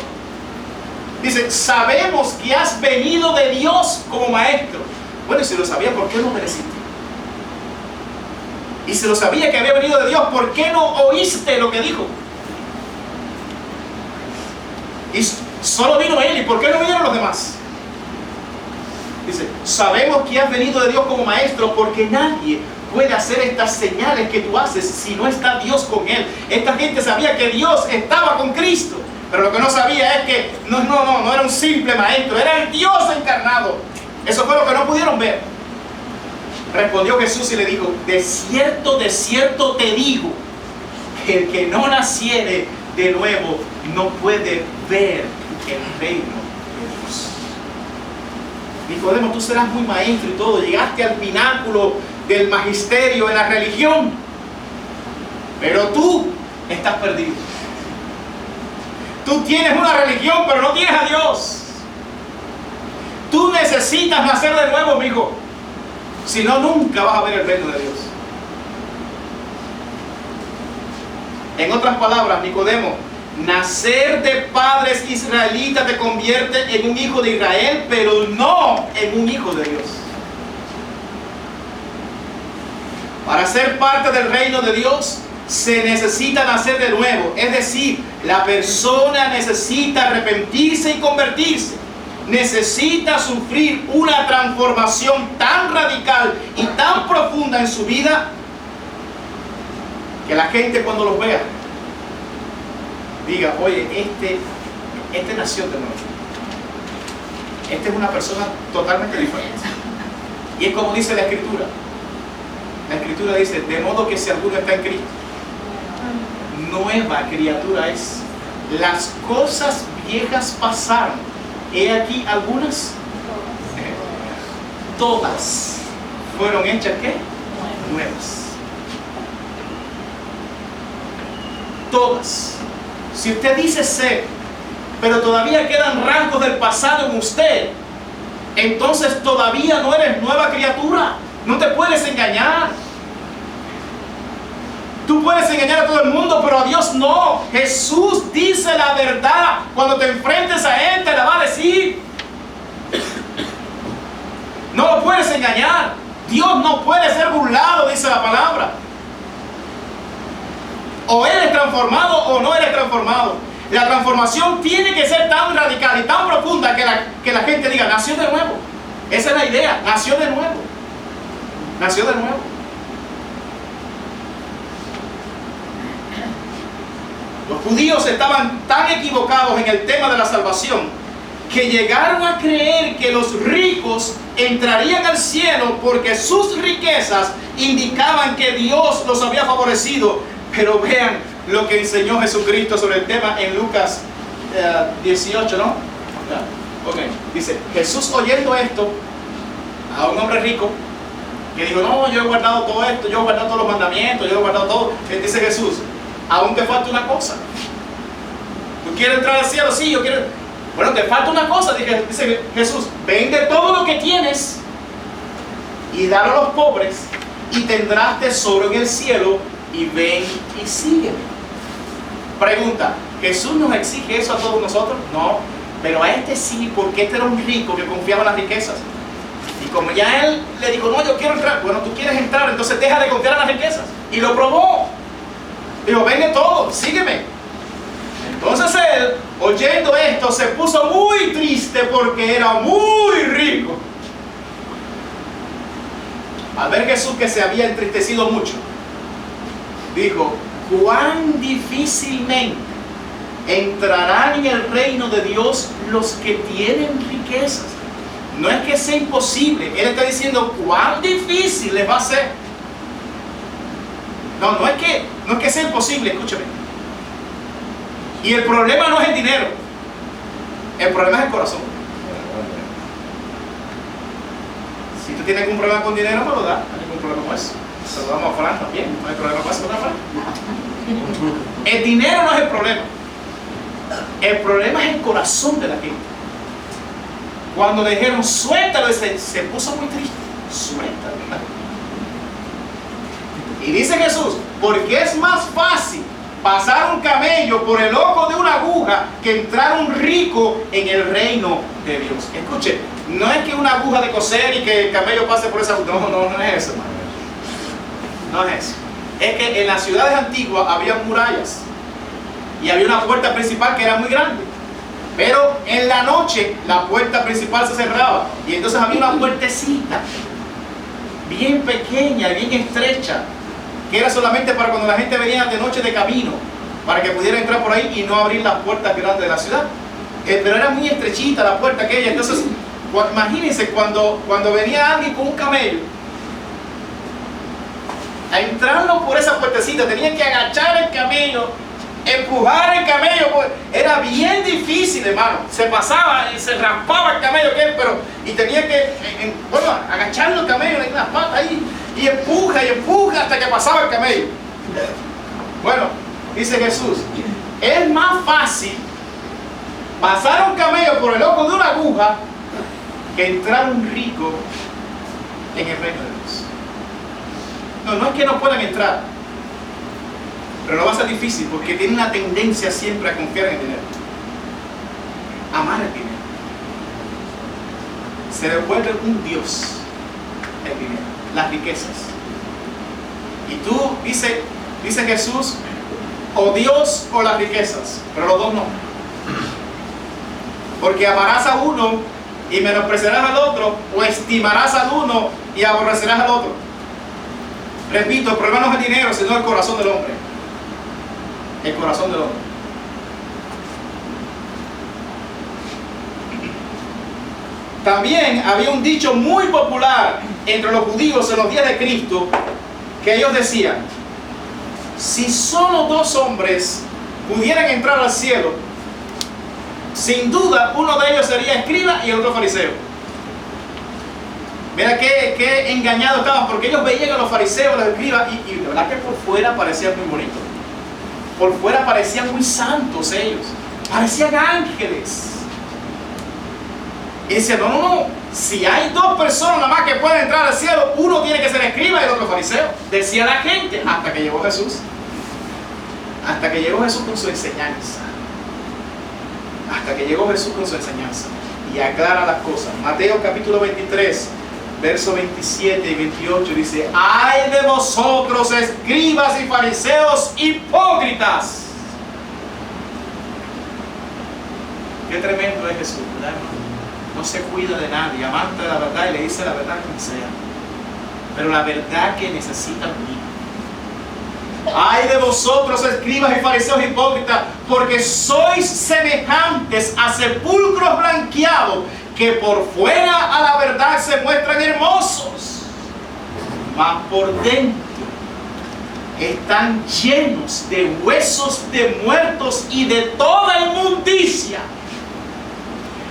Dice: sabemos que has venido de Dios como maestro. Bueno, y si lo sabía, ¿por qué no obedeciste? Y si lo sabía que había venido de Dios, ¿por qué no oíste lo que dijo? Y solo vino él, ¿y por qué no vinieron los demás? Dice: sabemos que has venido de Dios como maestro, porque nadie puede hacer estas señales que tú haces si no está Dios con él. Esta gente sabía que Dios estaba con Cristo, pero lo que no sabía es que no era un simple maestro, era el Dios encarnado. Eso fue lo que no pudieron ver. Respondió Jesús y le dijo: de cierto te digo, que el que no naciere de nuevo no puede ver el reino de Dios. Nicodemo, tú serás muy maestro y todo, llegaste al pináculo del magisterio en la religión, pero tú estás perdido. Tú tienes una religión, pero no tienes a Dios. Tú necesitas nacer de nuevo, mi hijo. Si no, nunca vas a ver el reino de Dios. En otras palabras, Nicodemo, nacer de padres israelitas te convierte en un hijo de Israel, pero no en un hijo de Dios. Para ser parte del reino de Dios se necesita nacer de nuevo. Es decir, la persona necesita arrepentirse y convertirse. Necesita sufrir una transformación tan radical y tan profunda en su vida que la gente cuando los vea diga: oye, este nació de nuevo. Esta es una persona totalmente diferente. Y es como dice la Escritura. La Escritura dice: de modo que si alguno está en Cristo, nueva criatura es. Las cosas viejas pasaron. He aquí algunas, todas fueron hechas ¿qué? Nuevas. Todas. Si usted dice ser, pero todavía quedan rasgos del pasado en usted, entonces todavía no eres nueva criatura. No te puedes engañar. Tú puedes engañar a todo el mundo, pero a Dios no. Jesús dice la verdad. Cuando te enfrentes a Él, te la va a decir. No lo puedes engañar. Dios no puede ser burlado, dice la palabra. O eres transformado o no eres transformado. La transformación tiene que ser tan radical y tan profunda que la gente diga: nació de nuevo. Esa es la idea. Nació de nuevo. Nació de nuevo. Los judíos estaban tan equivocados en el tema de la salvación que llegaron a creer que los ricos entrarían al cielo porque sus riquezas indicaban que Dios los había favorecido. Pero vean lo que enseñó Jesucristo sobre el tema en Lucas 18, ¿no? Ok. Dice: Jesús, oyendo esto, a un hombre rico que dijo: no, yo he guardado todo esto, yo he guardado todos los mandamientos, yo he guardado todo. Dice Jesús: aún te falta una cosa. ¿Tú quieres entrar al cielo? Sí, yo quiero. Bueno, te falta una cosa. Dice Jesús: vende todo lo que tienes y dalo a los pobres y tendrás tesoro en el cielo, y ven y sígueme. Pregunta: ¿Jesús nos exige eso a todos nosotros? No, pero a este sí, porque este era un rico que confiaba en las riquezas. Y como ya él le dijo: no, yo quiero entrar. Bueno, tú quieres entrar, entonces deja de confiar en las riquezas. Y lo probó. Dijo: vende todo, sígueme. Entonces él, oyendo esto, se puso muy triste porque era muy rico. Al ver Jesús que se había entristecido mucho, dijo: cuán difícilmente entrarán en el reino de Dios los que tienen riquezas. No es que sea imposible, Él está diciendo cuán difícil les va a ser. No es que sea imposible, escúchame. Y el problema no es el dinero, el problema es el corazón. Si tú tienes algún problema con dinero, no lo das, no hay ningún problema con eso. Saludamos a Fran también, no hay problema con eso, ¿no, Fran? El dinero no es el problema es el corazón de la gente. Cuando le dijeron suéltalo, se puso muy triste. Suéltalo. Y dice Jesús, porque es más fácil pasar un camello por el ojo de una aguja que entrar un rico en el reino de Dios. Escuche, no es que una aguja de coser y que el camello pase por esa aguja. No es eso, hermano. No es eso. Es que en las ciudades antiguas había murallas y había una puerta principal que era muy grande. Pero en la noche la puerta principal se cerraba y entonces había una puertecita bien pequeña, bien estrecha, que era solamente para cuando la gente venía de noche de camino, para que pudiera entrar por ahí y no abrir las puertas grandes de la ciudad. Pero era muy estrechita la puerta aquella. Entonces, imagínense cuando venía alguien con un camello, a entrarlo por esa puertecita, tenían que agachar el camello, empujar el camello, pues, era bien difícil, hermano. Se pasaba y se raspaba el camello, y tenía que, agacharlo el camello en las patas ahí, y empuja hasta que pasaba el camello. Bueno, dice Jesús, es más fácil pasar un camello por el ojo de una aguja que entrar un rico en el reino de Dios. No es que no puedan entrar, pero no va a ser difícil porque tienen una tendencia siempre a confiar en el dinero, amar el dinero. Se le vuelve un Dios el dinero, las riquezas. Y tú, dice Jesús, o Dios o las riquezas, pero los dos no. Porque amarás a uno y menospreciarás al otro, o estimarás al uno y aborrecerás al otro. Repito, el problema no es el dinero, sino el corazón del hombre. El corazón del hombre. También había un dicho muy popular entre los judíos en los días de Cristo, que ellos decían: si solo dos hombres pudieran entrar al cielo, sin duda uno de ellos sería escriba y el otro fariseo. Mira qué engañados estaban, porque ellos veían a los fariseos, a los escribas, y de verdad que por fuera parecían muy bonitos. Por fuera parecían muy santos ellos. Parecían ángeles. Y decían, no. Si hay dos personas nada más que pueden entrar al cielo, uno tiene que ser escriba y el otro fariseo. Decía la gente, hasta que llegó Jesús. Hasta que llegó Jesús con su enseñanza. Hasta que llegó Jesús con su enseñanza. Y aclara las cosas. Mateo capítulo 23. Versos 27 y 28 dice: ¡ay de vosotros, escribas y fariseos hipócritas! Qué tremendo es Jesús, ¿verdad, hermano? No se cuida de nadie, amante de la verdad y le dice la verdad quien sea, pero la verdad que necesita vivir. ¡ay de vosotros, escribas y fariseos hipócritas! Porque sois semejantes a sepulcros blanqueados, que por fuera a la verdad se muestran hermosos, mas por dentro están llenos de huesos de muertos y de toda inmundicia.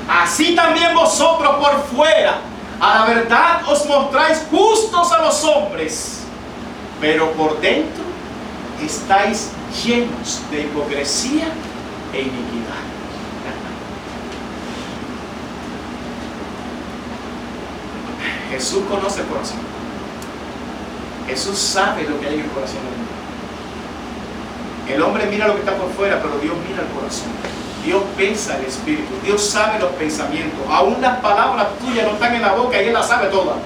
Así también vosotros por fuera a la verdad os mostráis justos a los hombres, pero por dentro estáis llenos de hipocresía e iniquidad. Jesús conoce el corazón. Jesús sabe lo que hay en el corazón del hombre. El hombre mira lo que está por fuera, pero Dios mira el corazón. Dios piensa el espíritu. Dios sabe los pensamientos. Aún las palabras tuyas no están en la boca y Él las sabe todas.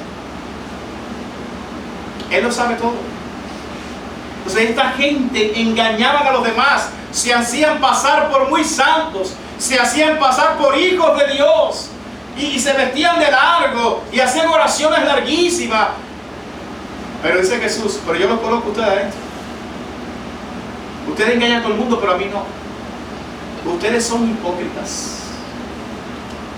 Él lo sabe todo. Entonces esta gente engañaban a los demás, se hacían pasar por muy santos, se hacían pasar por hijos de Dios. Y se vestían de largo y hacían oraciones larguísimas. Pero dice Jesús, pero yo los coloco a ustedes adentro. Ustedes engañan a todo el mundo, pero a mí no. Ustedes son hipócritas.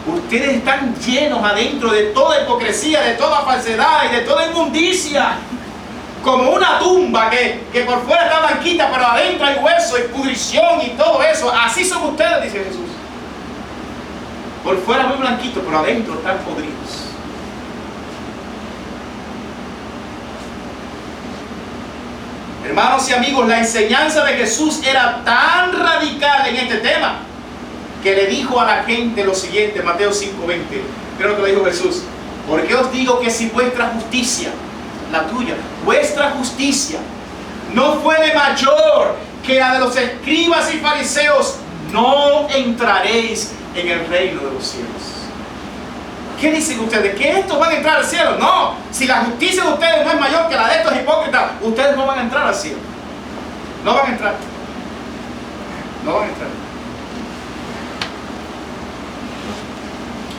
Ustedes están llenos adentro de toda hipocresía, de toda falsedad y de toda inmundicia. Como una tumba que por fuera está blanquita, pero adentro hay hueso y pudrición y todo eso. Así son ustedes, dice Jesús. Por fuera muy blanquito, pero adentro están podridos. Hermanos y amigos, la enseñanza de Jesús era tan radical en este tema que le dijo a la gente lo siguiente, Mateo 5:20. Creo que lo dijo Jesús. Porque os digo que si vuestra justicia, la tuya, vuestra justicia, no fuere mayor que la de los escribas y fariseos, no entraréis en el reino de los cielos. ¿Qué dicen ustedes? ¿Que estos van a entrar al cielo? No, si la justicia de ustedes no es mayor que la de estos hipócritas, ustedes no van a entrar al cielo. No van a entrar. No van a entrar.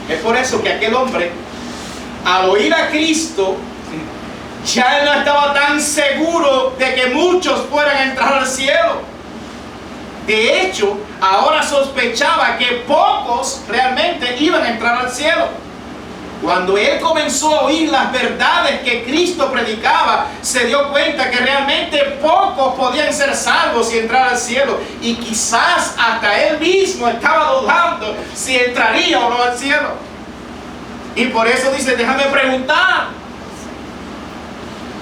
Es por eso que aquel hombre, al oír a Cristo, ya él no estaba tan seguro de que muchos fueran a entrar al cielo. De hecho, ahora sospechaba que pocos realmente iban a entrar al cielo. Cuando él comenzó a oír las verdades que Cristo predicaba, se dio cuenta que realmente pocos podían ser salvos y entrar al cielo. Y quizás hasta él mismo estaba dudando si entraría o no al cielo. Y por eso dice, déjame preguntar.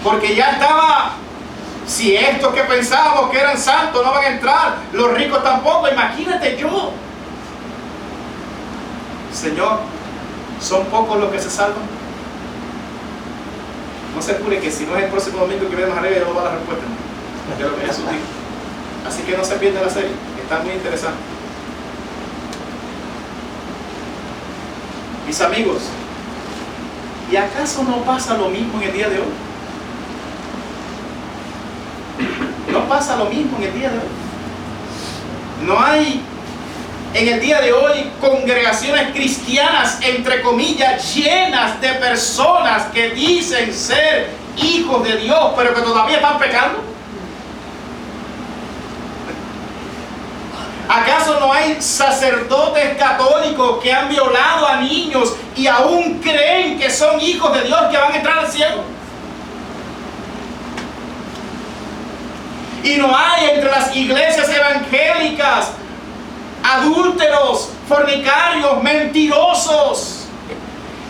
Porque ya estaba, si estos que pensábamos que eran santos no van a entrar, los ricos tampoco, imagínate yo. Señor, ¿son pocos los que se salvan? No se apure que si no es el próximo domingo que vemos arriba, no va la respuesta de lo que Jesús dijo. Así que no se pierda la serie, está muy interesante. Mis amigos, ¿y acaso no pasa lo mismo en el día de hoy? ¿No pasa lo mismo en el día de hoy? No hay en el día de hoy congregaciones cristianas, entre comillas, llenas de personas que dicen ser hijos de Dios, pero que todavía están pecando. ¿Acaso no hay sacerdotes católicos que han violado a niños y aún creen que son hijos de Dios que van a entrar al cielo? Y no hay entre las iglesias evangélicas adúlteros, fornicarios, mentirosos,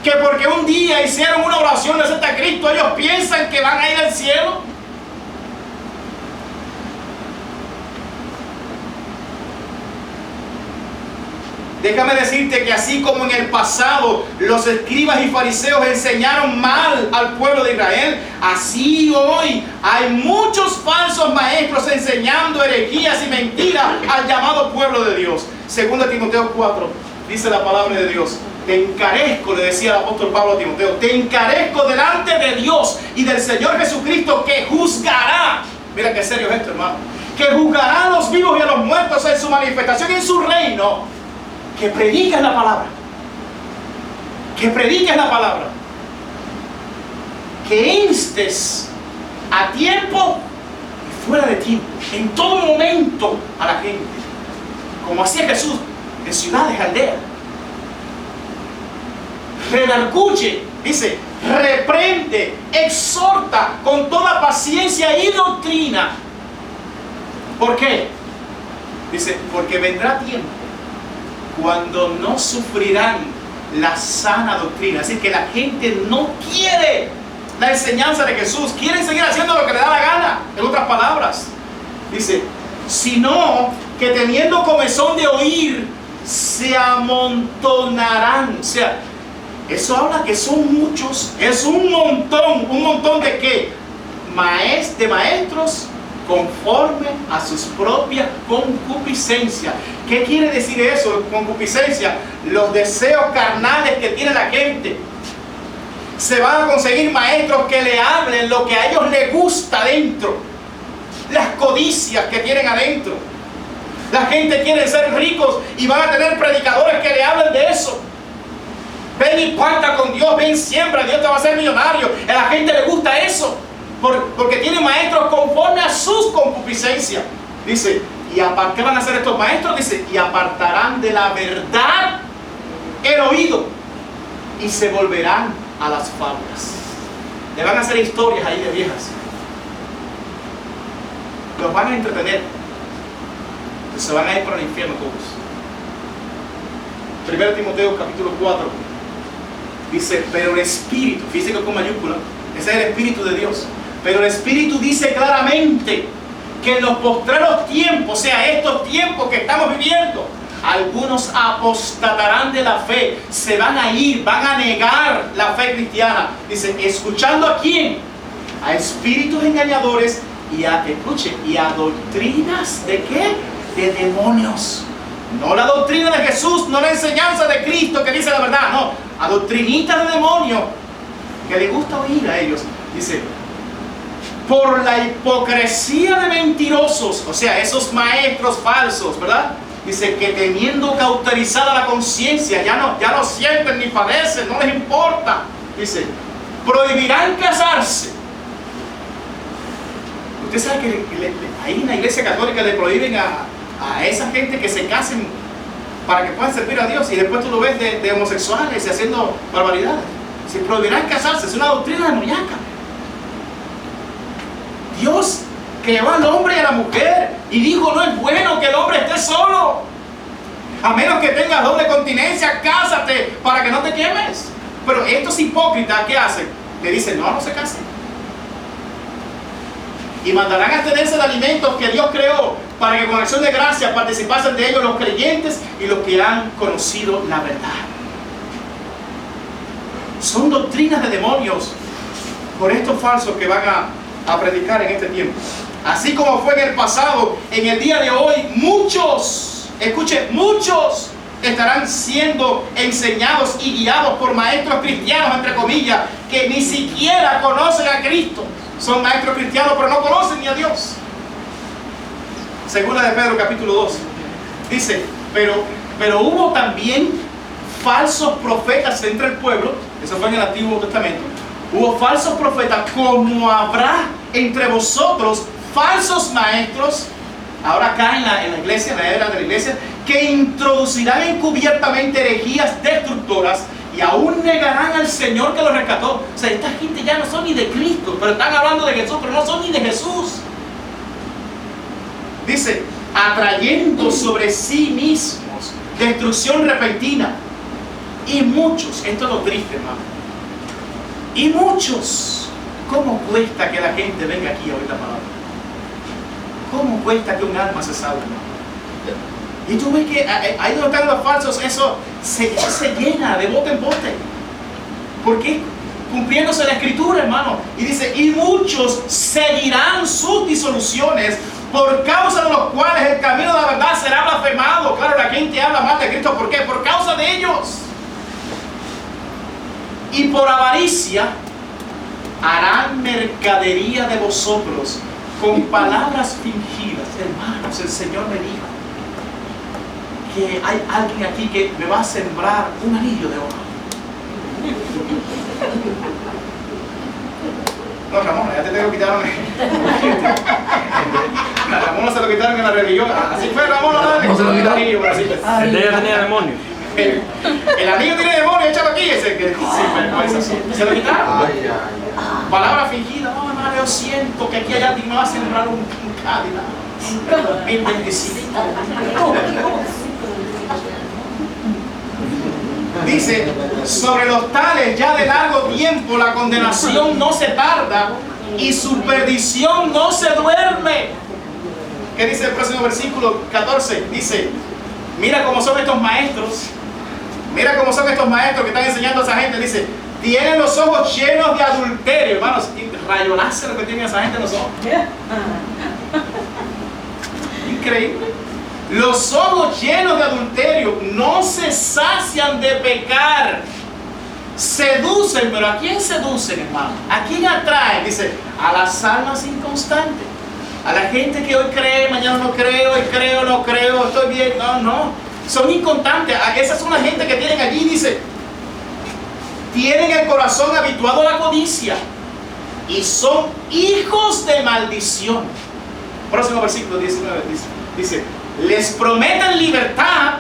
que porque un día hicieron una oración de aceptar a Cristo, ellos piensan que van a ir al cielo. Déjame decirte que así como en el pasado los escribas y fariseos enseñaron mal al pueblo de Israel, así hoy hay muchos falsos maestros enseñando herejías y mentiras al llamado pueblo de Dios. Según Timoteo 4, dice la palabra de Dios: te encarezco, le decía el apóstol Pablo a Timoteo, te encarezco delante de Dios y del Señor Jesucristo, que juzgará, mira qué serio es esto, hermano, que juzgará a los vivos y a los muertos en su manifestación y en su reino. Que prediques la palabra. Que prediques la palabra. Que instes a tiempo y fuera de tiempo, en todo momento, a la gente. Como hacía Jesús en ciudades, aldeas. Redarguye, dice, reprende, exhorta con toda paciencia y doctrina. ¿Por qué? Dice, porque vendrá tiempo cuando no sufrirán la sana doctrina. Así que la gente no quiere la enseñanza de Jesús, quieren seguir haciendo lo que le da la gana. En otras palabras, dice, sino que teniendo comezón de oír, se amontonarán. O sea, eso habla que son muchos, es un montón de qué? De maestros conforme a sus propias concupiscencias. ¿Qué quiere decir eso? Concupiscencia, los deseos carnales que tiene la gente. Se van a conseguir maestros que le hablen lo que a ellos les gusta adentro, las codicias que tienen adentro. La gente quiere ser ricos y van a tener predicadores que le hablen de eso. Ven y pacta con Dios, ven, siembra, Dios te va a hacer millonario. A la gente le gusta eso, porque tiene maestros conforme a sus concupiscencias. Dice, ¿qué van a hacer estos maestros? Dice, y apartarán de la verdad el oído y se volverán a las fábulas. Le van a hacer historias ahí de viejas. Los van a entretener. Se van a ir para el infierno todos. 1 Timoteo capítulo 4 dice, pero el Espíritu, físico con mayúscula, ese es el Espíritu de Dios, pero el Espíritu dice claramente que en los postreros tiempos, o sea, estos tiempos que estamos viviendo, algunos apostatarán de la fe, se van a ir, van a negar la fe cristiana. Dice, escuchando ¿a quién? A espíritus engañadores y a, escuche, y a doctrinas ¿de qué? De demonios. No la doctrina de Jesús, no la enseñanza de Cristo que dice la verdad, no, a doctrinitas de demonios que le gusta oír a ellos. Dice, por la hipocresía de mentirosos, o sea, esos maestros falsos, ¿verdad? Dice que teniendo cauterizada la conciencia, ya no sienten ni padecen, no les importa. Dice, prohibirán casarse. Usted sabe que ahí en la iglesia católica le prohíben a esa gente que se casen para que puedan servir a Dios, y después tú lo ves de homosexuales y haciendo barbaridades. Se prohibirán casarse, es una doctrina demoníaca. Dios creó al hombre y a la mujer y dijo, no es bueno que el hombre esté solo, a menos que tengas doble continencia, cásate para que no te quemes. Pero estos hipócritas, ¿qué hacen? Le dicen, no se casen, y mandarán a abstenerse de alimentos que Dios creó para que con acción de gracia participasen de ellos los creyentes y los que han conocido la verdad. Son doctrinas de demonios por estos falsos que van a predicar en este tiempo. Así como fue en el pasado, en el día de hoy muchos, escuche, muchos estarán siendo enseñados y guiados por maestros cristianos, entre comillas, que ni siquiera conocen a Cristo. Son maestros cristianos pero no conocen ni a Dios. Segunda de Pedro capítulo 2 dice, pero hubo también falsos profetas entre el pueblo. Eso fue en el Antiguo Testamento. Hubo falsos profetas, como habrá entre vosotros falsos maestros, ahora acá en la iglesia, en la era de la iglesia, que introducirán encubiertamente herejías destructoras y aún negarán al Señor que los rescató. O sea, esta gente ya no son ni de Cristo, pero están hablando de Jesús, pero no son ni de Jesús. Dice, atrayendo sobre sí mismos destrucción repentina. Y muchos, esto es lo triste, hermano, y muchos, ¿cómo cuesta que la gente venga aquí a oír la palabra? ¿Cómo cuesta que un alma se salve, hermano? Y tú ves que ahí donde están los falsos, eso se llena de bote en bote. ¿Por qué? Cumpliéndose la escritura, hermano. Y dice, y muchos seguirán sus disoluciones, por causa de los cuales el camino de la verdad será blasfemado. Claro, la gente habla mal de Cristo. ¿Por qué? Por causa de ellos. Y por avaricia harán mercadería de vosotros con palabras fingidas. Hermanos, el Señor me dijo que hay alguien aquí que me va a sembrar un anillo de oro. No, Ramón, ya te lo quitaron. A Ramón se lo quitaron en la religión. Así fue, Ramón, no se lo quitaron. El de ella tenía demonio. El anillo tiene demonio, échalo aquí. Ese que se lo quitaron. Palabra fingida. No, hermano, yo siento que aquí hay alguien que me va a sembrar un Cadillac 2025. Dice, sobre los tales ya de largo tiempo la condenación no se tarda y su perdición no se duerme. ¿Qué dice el próximo versículo 14? Dice, mira cómo son estos maestros. Mira cómo son estos maestros que están enseñando a esa gente. Dice, tienen los ojos llenos de adulterio. Hermanos, rayonazo lo que tiene esa gente en los ojos. Increíble. Los ojos llenos de adulterio, no se sacian de pecar. Seducen, pero ¿a quién seducen, hermano? ¿A quién atraen? Dice, a las almas inconstantes. A la gente que hoy cree, mañana no creo, hoy creo, no creo, estoy bien. No. Son inconstantes. Esas son las gente que tienen allí, dice, tienen el corazón habituado a la codicia y son hijos de maldición. Próximo versículo 19 dice, Dice, les prometen libertad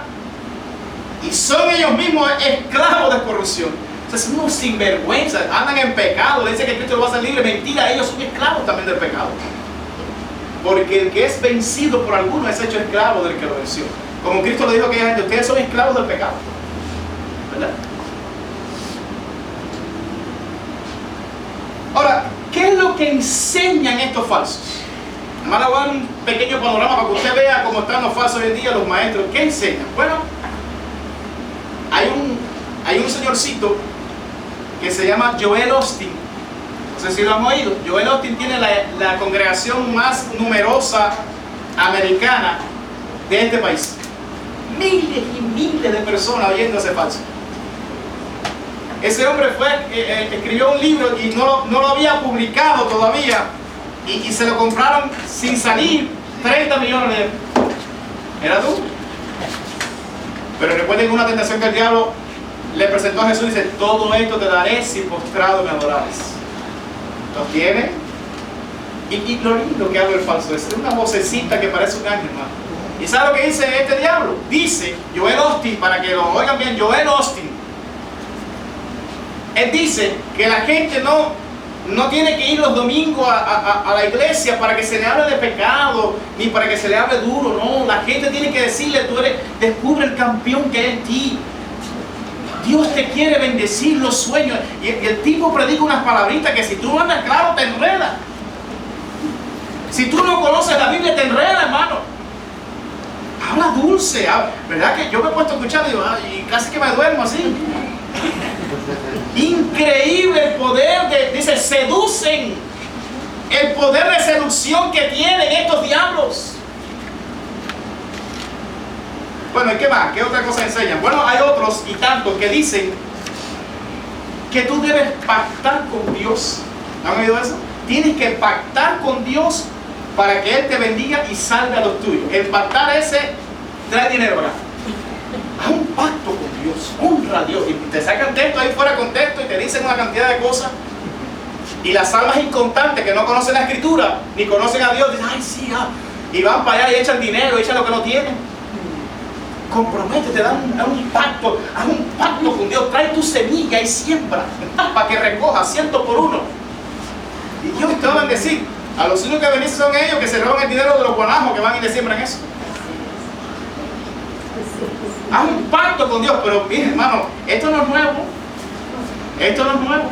y son ellos mismos esclavos de corrupción. O sea, son unos sinvergüenzas, andan en pecado, le dicen que Cristo lo va a hacer libre. Mentira, ellos son esclavos también del pecado. Porque el que es vencido por alguno es hecho esclavo del que lo venció. Como Cristo le dijo a aquella gente, ustedes son esclavos del pecado. ¿Verdad? Ahora, ¿qué es lo que enseñan estos falsos? Además le voy a dar un pequeño panorama para que usted vea cómo están los falsos hoy en día, los maestros. ¿Qué enseñan? Bueno, hay un señorcito que se llama Joel Osteen. No sé si lo han oído. Joel Osteen tiene la congregación más numerosa americana de este país. Miles y miles de personas oyendo ese falso. Ese hombre escribió un libro y no lo había publicado todavía, y se lo compraron sin salir 30 millones de euros. ¿Era tú? Pero recuerden que una tentación que el diablo le presentó a Jesús, dice, todo esto te daré si postrado me adorares. ¿Lo tiene? Y lo lindo que habla el falso es una vocecita que parece un ángel, hermano. ¿Y sabe lo que dice este diablo? Dice Joel Osteen, para que lo oigan bien, Joel Osteen. Él dice que la gente no tiene que ir los domingos a la iglesia para que se le hable de pecado, ni para que se le hable duro. No, la gente tiene que decirle, descubre el campeón que es en ti. Dios te quiere bendecir los sueños. Y el tipo predica unas palabritas que si tú no andas claro te enreda. Si tú no conoces la Biblia te enreda, hermano. Habla dulce, ¿verdad? Que yo me he puesto a escuchar y casi que me duermo así. Increíble el poder dice, seducen. El poder de seducción que tienen estos diablos. Bueno, ¿y qué más? ¿Qué otra cosa enseñan? Bueno, hay otros y tantos que dicen que tú debes pactar con Dios. ¿Han oído eso? Tienes que pactar con Dios para que Él te bendiga y salve a los tuyos. El pactar ese trae dinero, ¿verdad? Haz un pacto con Dios, honra a Dios. Y te sacan texto ahí fuera con texto y te dicen una cantidad de cosas. Y las almas inconstantes que no conocen la Escritura ni conocen a Dios dicen, ay sí, y van para allá y echan dinero, echan lo que no tienen. Comprométete, haz un pacto con Dios, trae tu semilla y siembra para que recoja 100 por 1. Y Dios te va a bendecir. A los únicos que bendicen son ellos que se roban el dinero de los guanajos que van y le siembran eso. Haz un pacto con Dios, pero mire, hermano, esto no es nuevo. Esto no es nuevo.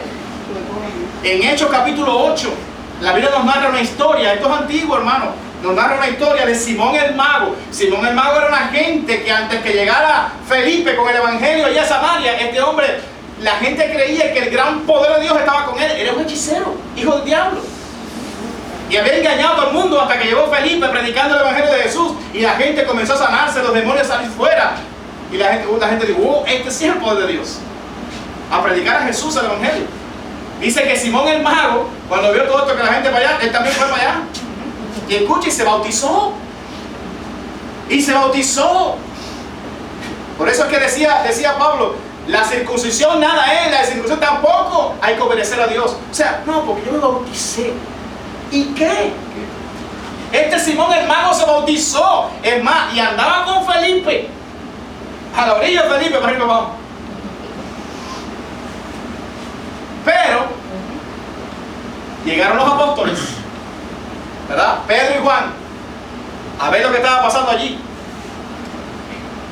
En Hechos capítulo 8, la Biblia nos narra una historia, esto es antiguo, hermano. Nos narra una historia de Simón el Mago. Simón el Mago era una gente que antes que llegara Felipe con el Evangelio allá a Samaria, este hombre, la gente creía que el gran poder de Dios estaba con él. Era un hechicero, hijo del diablo. Y había engañado a todo el mundo hasta que llegó Felipe predicando el Evangelio de Jesús. Y la gente comenzó a sanarse, los demonios salieron fuera. Y la gente dijo, este sí es el poder de Dios. A predicar a Jesús el Evangelio. Dice que Simón el Mago, cuando vio todo esto que la gente para allá, él también fue para allá. Y escucha, y se bautizó. Y se bautizó. Por eso es que decía Pablo, la circuncisión nada es, la circuncisión tampoco, hay que obedecer a Dios. O sea, no, porque yo me bauticé. ¿Y qué? Este Simón el Mago se bautizó. Es más, y andaba con Felipe. A la orilla de Felipe, para arriba abajo. Pero llegaron los apóstoles, ¿verdad? Pedro y Juan, a ver lo que estaba pasando allí.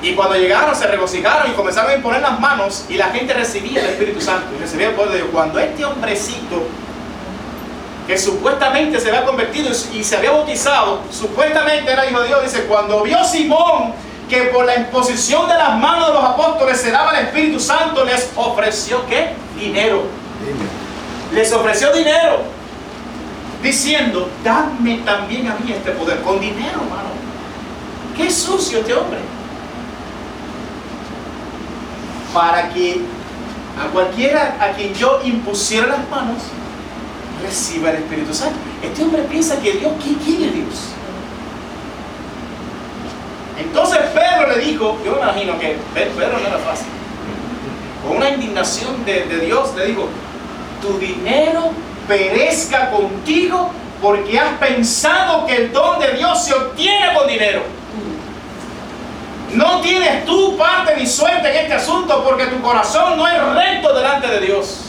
Y cuando llegaron se regocijaron y comenzaron a imponer las manos y la gente recibía el Espíritu Santo y recibía el poder de Dios. Cuando este hombrecito que supuestamente se había convertido y se había bautizado, supuestamente era hijo de Dios, dice, cuando vio Simón que por la imposición de las manos de los apóstoles se daba el Espíritu Santo, les ofreció ¿qué? Dinero. Les ofreció dinero, diciendo, dame también a mí este poder. Con dinero, hermano. Qué sucio este hombre. Para que a cualquiera a quien yo impusiera las manos, reciba el Espíritu Santo. Este hombre piensa que Dios, ¿quién es Dios? Entonces Pedro le dijo, yo me imagino que Pedro no era fácil, con una indignación de Dios le dijo, tu dinero perezca contigo porque has pensado que el don de Dios se obtiene con dinero. No tienes tu parte ni suerte en este asunto porque tu corazón no es recto delante de Dios.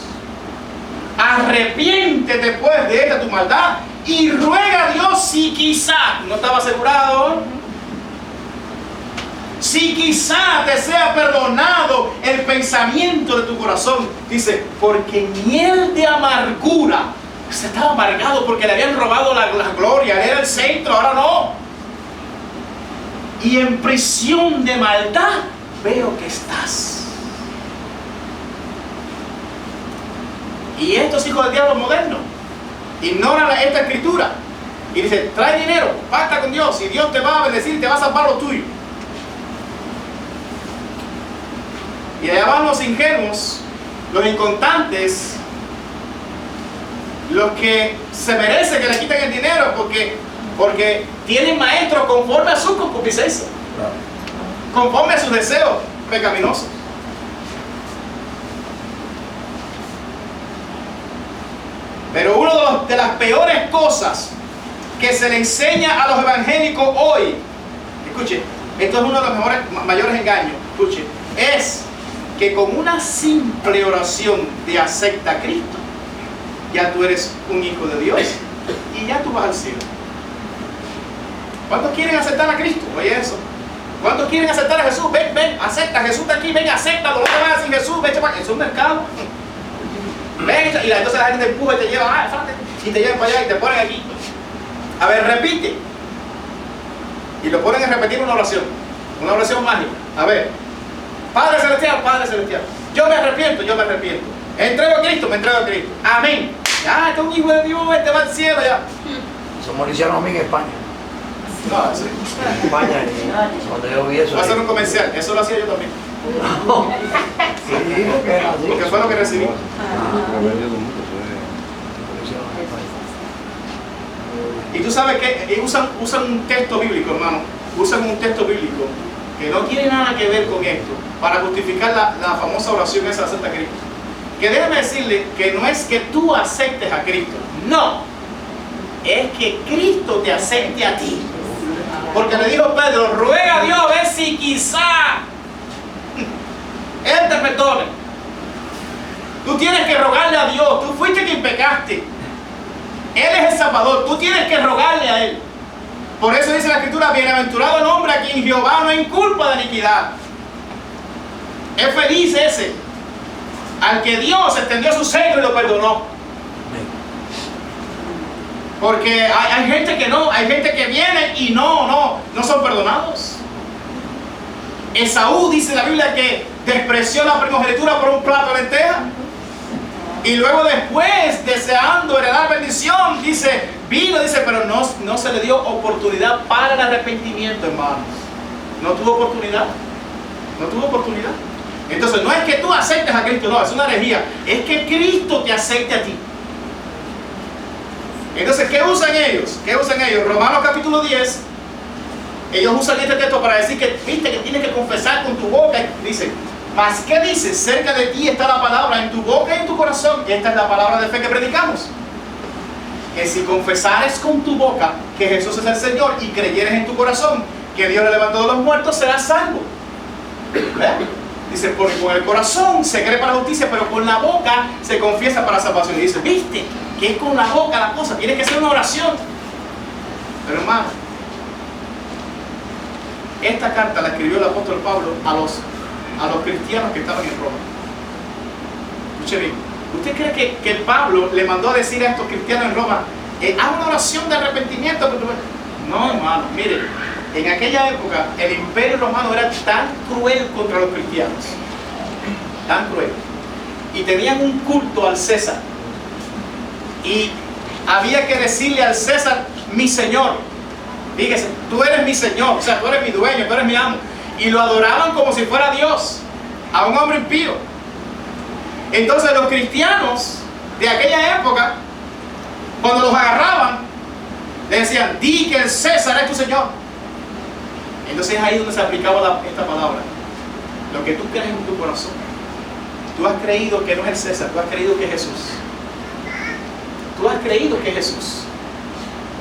Arrepiéntete pues de esta tu maldad y ruega a Dios si quizá, no estaba asegurado, si quizá te sea perdonado el pensamiento de tu corazón. Dice, porque miel de amargura, se estaba amargado porque le habían robado la gloria, él era el centro, ahora no. Y en prisión de maldad veo que estás. Y estos hijos del diablo modernos ignoran esta escritura y dicen, trae dinero, pacta con Dios y Dios te va a bendecir y te va a salvar lo tuyo. Y allá van los ingenuos, los inconstantes, los que se merecen que le quiten el dinero porque tienen maestros conforme a su concupiscencia, conforme a sus deseos pecaminosos. Pero una de las peores cosas que se le enseña a los evangélicos hoy, escuche, esto es uno de los mayores engaños, escuche, es que con una simple oración de acepta a Cristo, ya tú eres un hijo de Dios y ya tú vas al cielo. ¿Cuántos quieren aceptar a Cristo? Oye eso. ¿Cuántos quieren aceptar a Jesús? Ven, ven, acepta, Jesús está aquí, ven, acéptalo, no te vas a decir Jesús, vete para acá. Es un mercado. Ven, y entonces la gente te empuja y te lleva, y te llevan para allá y te ponen aquí. A ver, repite. Y lo ponen a repetir una oración mágica. A ver, Padre Celestial, yo me arrepiento. Entrego a Cristo, me entrego a Cristo. Amén. Ya, este es un hijo de Dios, este va al cielo ya. Eso me lo hicieron a mí en España. No, sí. En España, cuando yo vi eso. Va a ser un comercial, eso lo hacía yo también. Sí, porque era así. Porque fue lo que recibí. Y tú sabes que usan un texto bíblico, hermano. Usan un texto bíblico que no tiene nada que ver con esto para justificar la famosa oración esa de acepta a Cristo. Que déjame decirle que no es que tú aceptes a Cristo, no, es que Cristo te acepte a ti. Porque le dijo Pedro, ruega a Dios a ver si quizá Él te perdone. Tú tienes que rogarle a Dios, tú fuiste quien pecaste, Él es el Salvador, tú tienes que rogarle a Él. Por eso dice la Escritura, bienaventurado el hombre a quien Jehová no inculpa de iniquidad. Es feliz ese, al que Dios extendió su seno y lo perdonó. Porque hay gente que no, hay gente que viene y no son perdonados. Esaú dice la Biblia que despreció la primogenitura por un plato de lentejas. Y luego después, deseando heredar bendición, pero no se le dio oportunidad para el arrepentimiento, hermanos. No tuvo oportunidad. Entonces no es que tú aceptes a Cristo, no, es una herejía. Es que Cristo te acepte a ti. Entonces, ¿qué usan ellos? Romanos capítulo 10. Ellos usan este texto para decir que, viste, que tienes que confesar con tu boca. Dicen, ¿mas qué dice? Cerca de ti está la palabra, en tu boca y en tu corazón. Esta es la palabra de fe que predicamos. Que si confesares con tu boca que Jesús es el Señor y creyeres en tu corazón que Dios le levantó de los muertos, serás salvo. ¿Verdad? Dice, porque con el corazón se cree para la justicia, pero con la boca se confiesa para la salvación. Y dice, viste, que es con la boca la cosa, tiene que ser una oración. Pero hermano, esta carta la escribió el apóstol Pablo a los cristianos que estaban en Roma. Escuche bien, ¿usted cree que Pablo le mandó a decir a estos cristianos en Roma, haz una oración de arrepentimiento? No, hermano, mire, en aquella época el imperio romano era tan cruel contra los cristianos, tan cruel, y tenían un culto al César, y había que decirle al César, mi señor. Fíjese, tú eres mi señor, o sea, tú eres mi dueño, tú eres mi amo. Y lo adoraban como si fuera Dios, a un hombre impío. Entonces los cristianos de aquella época, cuando los agarraban, le decían, di que el César es tu señor. Entonces es ahí donde se aplicaba esta palabra. Lo que tú crees en tu corazón. Tú has creído que no es el César, tú has creído que es Jesús. Tú has creído que es Jesús.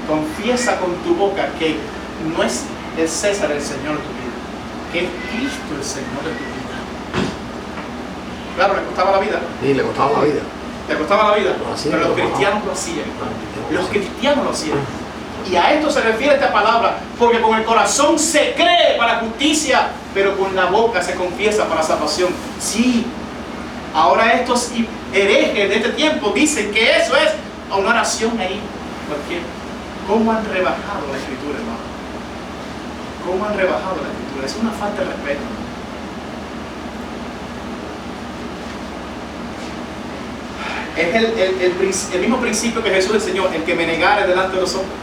Confiesa con tu boca que no es el César el Señor de tu vida. que es Cristo el Señor de tu vida. Claro, le costaba la vida. Sí, le costaba la vida. Le costaba la vida, Lo hacía, pero los lo cristianos lo hacían. Los Los cristianos lo hacían. Y a esto se refiere esta palabra, porque con el corazón se cree para justicia, pero con la boca se confiesa para salvación. Sí, ahora estos herejes de este tiempo dicen que eso es una oración ahí, cualquiera. ¿Cómo han rebajado la Escritura, hermano? ¿Cómo han rebajado la Escritura? Es una falta de respeto. Es el mismo principio que Jesús enseñó: el que me negare delante de los hombres,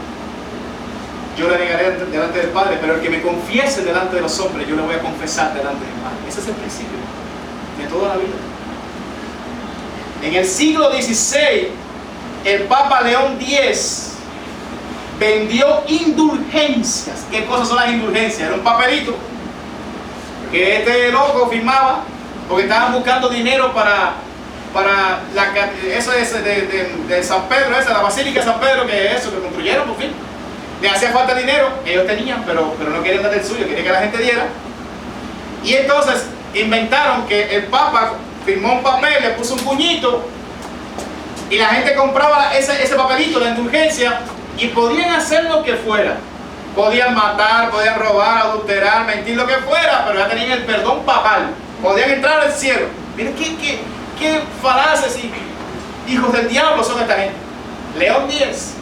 yo le negaré delante del Padre, pero el que me confiese delante de los hombres, yo le voy a confesar delante del Padre. Ese es el principio de toda la vida. En el siglo XVI, el Papa León X vendió indulgencias. ¿Qué cosas son las indulgencias? Era un papelito que este loco firmaba porque estaban buscando dinero para eso de San Pedro, la Basílica de San Pedro, que es eso, que construyeron por fin. Le hacía falta dinero, ellos tenían, pero no querían dar el suyo, querían que la gente diera. Y entonces inventaron que el Papa firmó un papel, le puso un puñito, y la gente compraba ese papelito, la indulgencia, y podían hacer lo que fuera. Podían matar, podían robar, adulterar, mentir, lo que fuera, pero ya tenían el perdón papal. Podían entrar al cielo. Miren qué falaces y hijos del diablo son esta gente. León X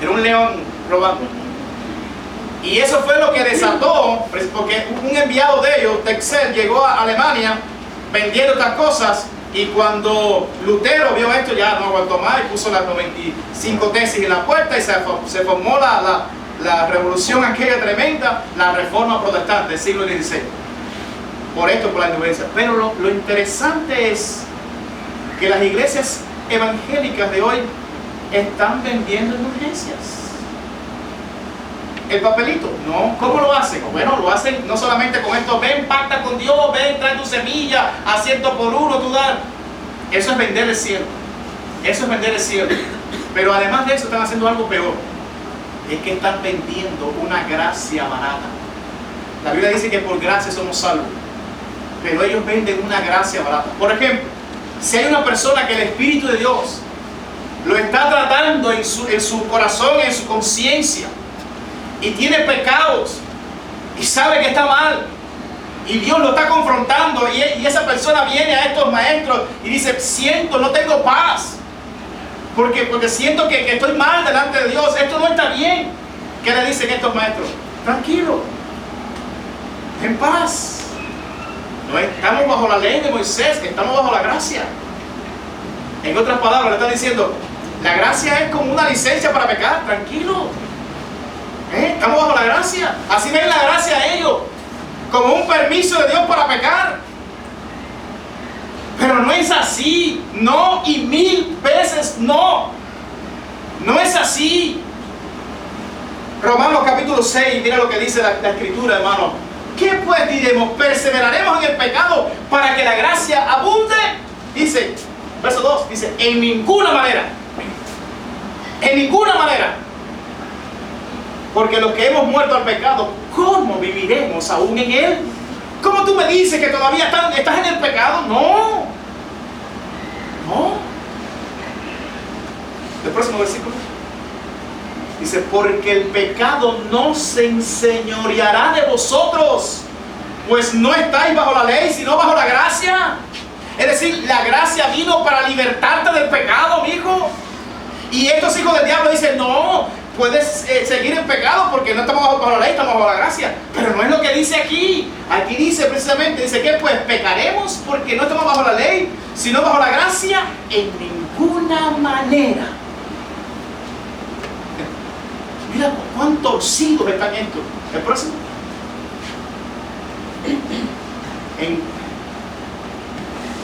era un león robando. Y eso fue lo que desató, porque un enviado de ellos, Texel, llegó a Alemania vendiendo estas cosas, y cuando Lutero vio esto ya no aguantó más y puso las 95 tesis en la puerta, y se formó la revolución aquella tremenda, la reforma protestante del siglo XVI. Por esto, por la indulgencia. Pero lo interesante es que las iglesias evangélicas de hoy están vendiendo indulgencias. El papelito, no. ¿Cómo lo hacen? Bueno, lo hacen no solamente con esto: ven, pacta con Dios, ven, trae tu semilla, a 100 por 1 tú dar. Eso es vender el cielo. Eso es vender el cielo. Pero además de eso están haciendo algo peor. Es que están vendiendo una gracia barata. La Biblia dice que por gracia somos salvos, pero ellos venden una gracia barata. Por ejemplo, si hay una persona que el Espíritu de Dios lo está tratando en su corazón, en su conciencia, y tiene pecados, y sabe que está mal, y Dios lo está confrontando, y esa persona viene a estos maestros y dice: no tengo paz, porque siento que estoy mal delante de Dios, esto no está bien. ¿Qué le dicen estos maestros? Tranquilo, en paz. No estamos bajo la ley de Moisés, estamos bajo la gracia. En otras palabras, le están diciendo: la gracia es como una licencia para pecar, tranquilo. Estamos bajo la gracia. Así ven la gracia a ellos, como un permiso de Dios para pecar. Pero no es así, no, y 1000 veces no. No es así. Romanos capítulo 6, mira lo que dice la Escritura, hermano. ¿Qué pues diremos? ¿Perseveraremos en el pecado para que la gracia abunde? Dice, verso 2, dice: en ninguna manera. En ninguna manera. Porque los que hemos muerto al pecado, ¿cómo viviremos aún en él? ¿Cómo tú me dices que todavía estás en el pecado? No. No. El próximo versículo dice: porque el pecado no se enseñoreará de vosotros, pues no estáis bajo la ley, sino bajo la gracia. Es decir, la gracia vino para libertarte del pecado, mi hijo. Y estos hijos del diablo dicen: no, puedes seguir en pecado porque no estamos bajo la ley, estamos bajo la gracia. Pero no es lo que dice aquí. Aquí dice precisamente, dice que pues pecaremos porque no estamos bajo la ley, sino bajo la gracia. En ninguna manera. Mira cuán torcidos están estos. El próximo.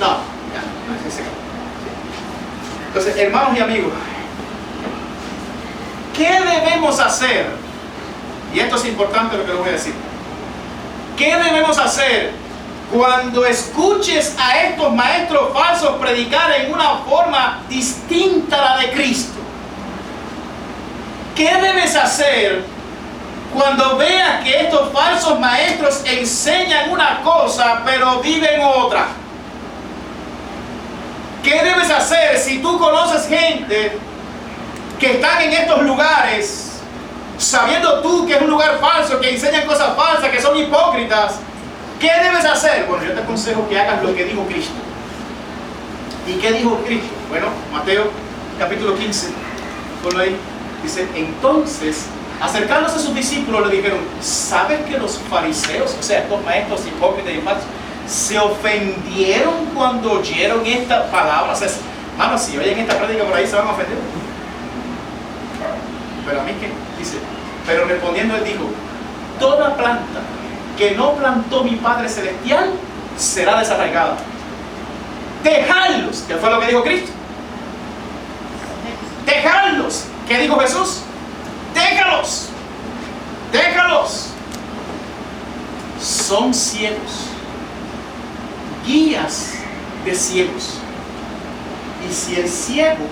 No, ya, ese. Entonces, hermanos y amigos, ¿qué debemos hacer? Y esto es importante lo que les voy a decir. ¿Qué debemos hacer cuando escuches a estos maestros falsos predicar en una forma distinta a la de Cristo? ¿Qué debes hacer Cuando veas que estos falsos maestros enseñan una cosa, pero viven otra. ¿Qué debes hacer si tú conoces gente que están en estos lugares, sabiendo tú que es un lugar falso, que enseñan cosas falsas, que son hipócritas? ¿Qué debes hacer? Bueno, yo te aconsejo que hagas lo que dijo Cristo. ¿Y qué dijo Cristo? Bueno, Mateo capítulo 15, ponlo ahí. Dice, entonces, acercándose a sus discípulos, le dijeron, ¿saben que los fariseos, o sea, estos maestros hipócritas y falsos, se ofendieron cuando oyeron esta palabra? O sea, hermano, si oyen esta práctica por ahí, se van a ofender. Pero a mí, ¿qué? Dice, pero respondiendo él dijo, toda planta que no plantó mi Padre Celestial será desarraigada. Dejadlos, que fue lo que dijo Cristo. Dejadlos, ¿qué dijo Jesús? Déjalos, déjalos. Son ciegos, guías de ciegos. Y si el ciego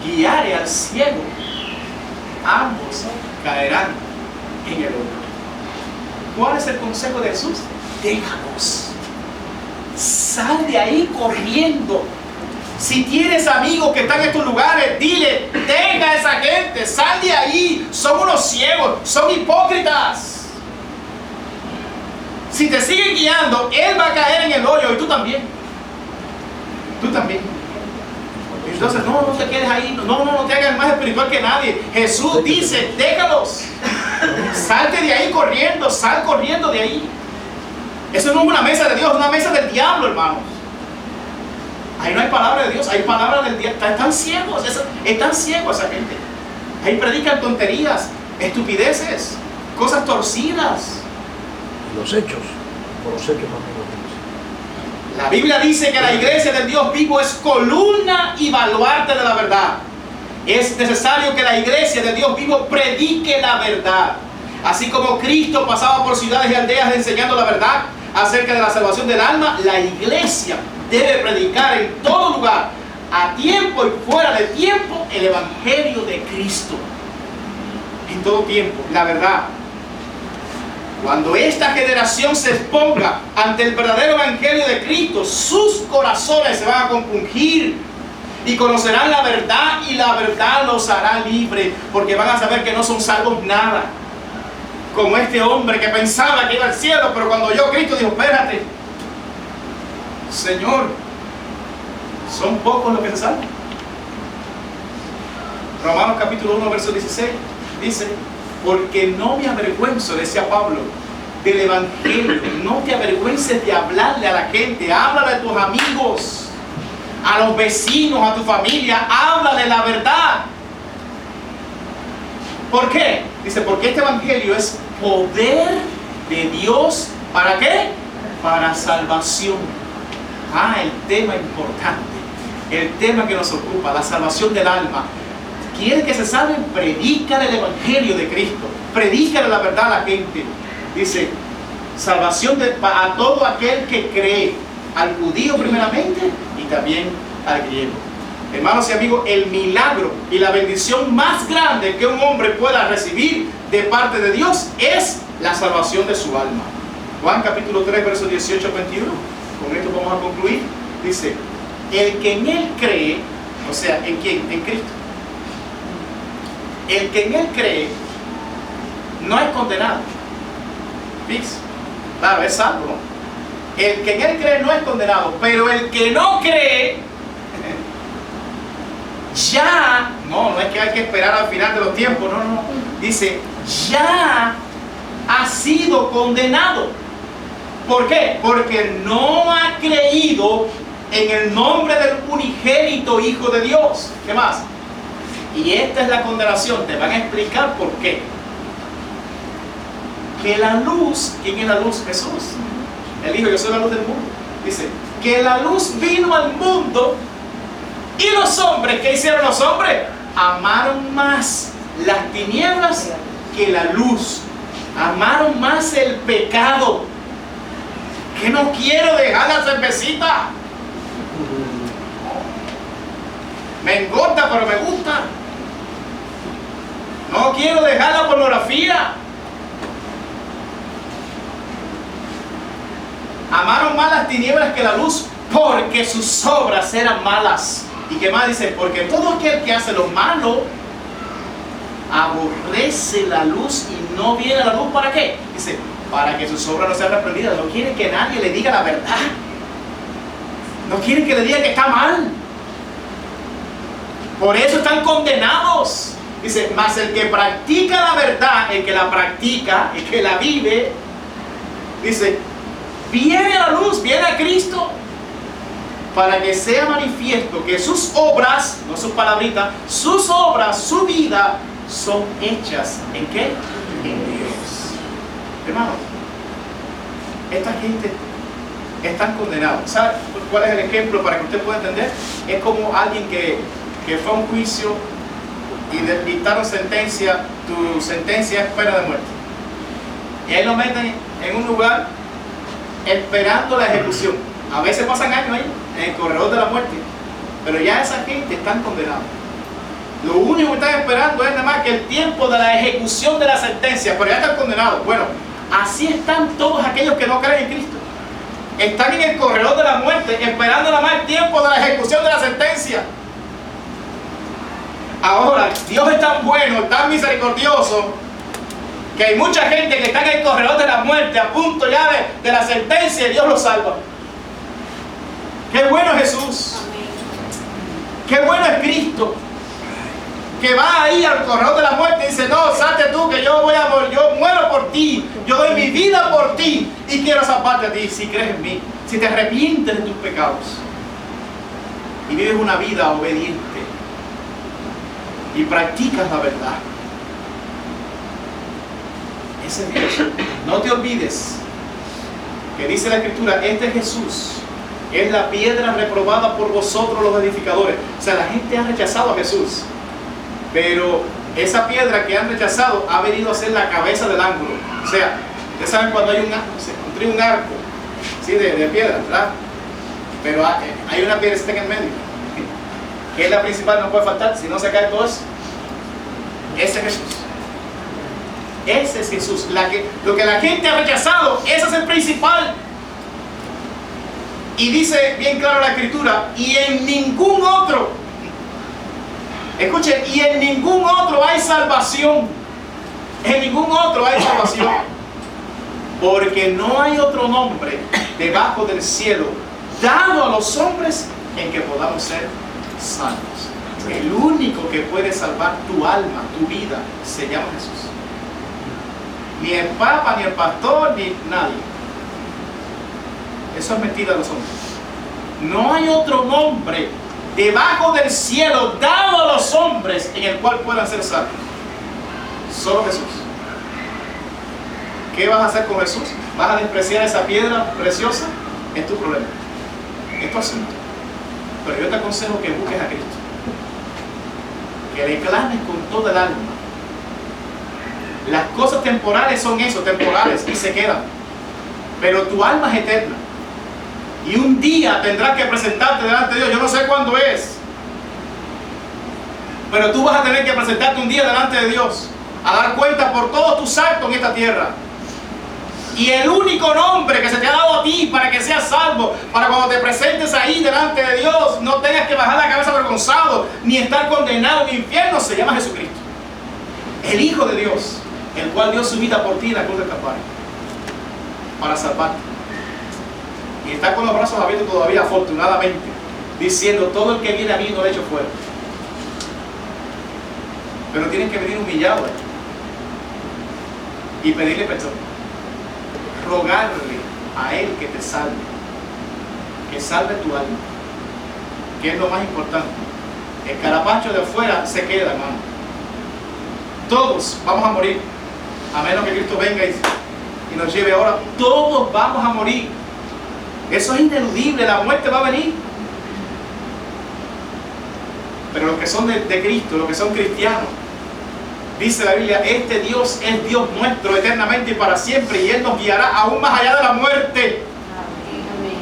guiare al ciego, ambos caerán en el hoyo. ¿Cuál es el consejo de Jesús? Déjalos. Sal de ahí corriendo. Si tienes amigos que están en estos lugares, dile, deja a esa gente, sal de ahí. Son unos ciegos, son hipócritas. Si te siguen guiando, él va a caer en el hoyo y tú también. Tú también. Entonces, no te quedes ahí, no te hagas más espiritual que nadie. Jesús dice, déjalos. Salte de ahí corriendo, sal corriendo de ahí. Eso no es una mesa de Dios, es una mesa del diablo, hermanos. Ahí no hay palabra de Dios, hay palabra del diablo. Están ciegos esa gente. Ahí predican tonterías, estupideces, cosas torcidas. Los hechos, por los hechos amigos. La Biblia dice que la iglesia del Dios vivo es columna y baluarte de la verdad. Es necesario que la iglesia del Dios vivo predique la verdad. Así como Cristo pasaba por ciudades y aldeas enseñando la verdad acerca de la salvación del alma, la iglesia debe predicar en todo lugar, a tiempo y fuera de tiempo, el evangelio de Cristo. En todo tiempo, la verdad. Cuando esta generación se exponga ante el verdadero evangelio de Cristo, sus corazones se van a compungir y conocerán la verdad, y la verdad los hará libres, porque van a saber que no son salvos nada. Como este hombre que pensaba que iba al cielo, pero cuando oyó a Cristo dijo, espérate, Señor, son pocos los que se salvan. Romanos capítulo 1, verso 16 dice, porque no me avergüenzo, decía Pablo, del evangelio. No te avergüences de hablarle a la gente, háblale a tus amigos, a los vecinos, a tu familia, háblale la verdad. ¿Por qué? Dice, porque este evangelio es poder de Dios. ¿Para qué? Para salvación. El tema importante, el tema que nos ocupa, la salvación del alma. ¿Quieres que se salven? Predícale el evangelio de Cristo. Predícale la verdad a la gente. Dice, salvación a todo aquel que cree, al judío primeramente y también al griego. Hermanos y amigos, el milagro y la bendición más grande que un hombre pueda recibir de parte de Dios es la salvación de su alma. Juan capítulo 3, versos 18 al 21. Con esto vamos a concluir. Dice, el que en él cree, o sea, ¿en quién? En Cristo. El que en él cree no es condenado. ¿Ves? Claro, es salvo, ¿no? El que en él cree no es condenado, pero el que no cree, ya, no es que hay que esperar al final de los tiempos, no. Dice, ya ha sido condenado. ¿Por qué? Porque no ha creído en el nombre del unigénito Hijo de Dios. ¿Qué más? Y esta es la condenación. Te van a explicar por qué. Que la luz, ¿quién es la luz? Jesús. Él dijo, yo soy la luz del mundo. Dice, que la luz vino al mundo y los hombres, ¿qué hicieron los hombres? Amaron más las tinieblas que la luz. Amaron más el pecado. Que no quiero dejar la cervecita. Me engorda, pero me gusta. No quiero dejar la pornografía. Amaron más las tinieblas que la luz porque sus obras eran malas. ¿Y qué más dice? Porque todo aquel que hace lo malo aborrece la luz y no viene a la luz. ¿Para qué? Dice, para que sus obras no sean reprendidas. No quiere que nadie le diga la verdad. No quiere que le diga que está mal. Por eso están condenados. Dice, mas el que practica la verdad, el que la practica, el que la vive, dice, viene a la luz, viene a Cristo, para que sea manifiesto que sus obras, no sus palabritas, sus obras, su vida, son hechas ¿en qué? En Dios. Hermanos, esta gente están condenados. ¿Sabe cuál es el ejemplo para que usted pueda entender? Es como alguien que fue a un juicio y le dictaron sentencia, tu sentencia es pena de muerte. Y ahí lo meten en un lugar esperando la ejecución. A veces pasan años ahí, en el corredor de la muerte. Pero ya esa gente están condenados. Lo único que están esperando es nada más que el tiempo de la ejecución de la sentencia, pero ya están condenados. Bueno, así están todos aquellos que no creen en Cristo. Están en el corredor de la muerte, esperando nada más el tiempo de la ejecución de la sentencia. Ahora, Dios es tan bueno, tan misericordioso, que hay mucha gente que está en el corredor de la muerte, a punto ya de la sentencia, y Dios los salva. ¡Qué bueno es Jesús! ¡Qué bueno es Cristo! Que va ahí al corredor de la muerte y dice, no, salte tú, que yo voy a morir, yo muero por ti, yo doy mi vida por ti, y quiero salvarte a ti, si crees en mí, si te arrepientes de tus pecados, y vives una vida obediente, y practicas la verdad. Ese es Dios. No te olvides que dice la Escritura, este Jesús es la piedra reprobada por vosotros los edificadores. O sea, la gente ha rechazado a Jesús, pero esa piedra que han rechazado ha venido a ser la cabeza del ángulo. O sea, ustedes saben cuando hay un arco, ¿sí? de piedra, ¿verdad? Pero hay una piedra en el medio, que es la principal, no puede faltar, si no se cae todo eso. Ese es Jesús. Ese es Jesús. Lo que la gente ha rechazado, ese es el principal. Y dice bien claro la Escritura, y en ningún otro, escuchen, y en ningún otro hay salvación. En ningún otro hay salvación. Porque no hay otro nombre debajo del cielo dado a los hombres en que podamos ser salvos. El único que puede salvar tu alma, tu vida, se llama Jesús. Ni el Papa, ni el pastor, ni nadie. Eso es mentira de los hombres. No hay otro nombre debajo del cielo dado a los hombres en el cual puedan ser salvos. Solo Jesús. ¿Qué vas a hacer con Jesús? ¿Vas a despreciar esa piedra preciosa? Es tu problema. Es tu asunto. Pero yo te aconsejo que busques a Cristo. Que le clames con toda el alma. Las cosas temporales son eso, temporales, y se quedan. Pero tu alma es eterna. Y un día tendrás que presentarte delante de Dios. Yo no sé cuándo es. Pero tú vas a tener que presentarte un día delante de Dios. A dar cuenta por todos tus actos en esta tierra. Y el único nombre que se te ha dado a ti para que seas salvo, para cuando te presentes ahí delante de Dios, no tengas que bajar la cabeza avergonzado, ni estar condenado en el infierno, se llama Jesucristo. El Hijo de Dios, el cual dio su vida por ti en la cruz del Calvario, para salvarte. Y está con los brazos abiertos todavía, afortunadamente, diciendo, todo el que viene a mí no le echo fuera. Pero tienes que venir humillado y pedirle perdón. Rogarle a Él que te salve, que salve tu alma, que es lo más importante. El carapacho de afuera se queda, hermano. Todos vamos a morir, a menos que Cristo venga y nos lleve ahora. Todos vamos a morir. Eso es ineludible, la muerte va a venir. Pero los que son de Cristo, los que son cristianos, dice la Biblia, este Dios es Dios nuestro eternamente y para siempre, y Él nos guiará aún más allá de la muerte. Amén.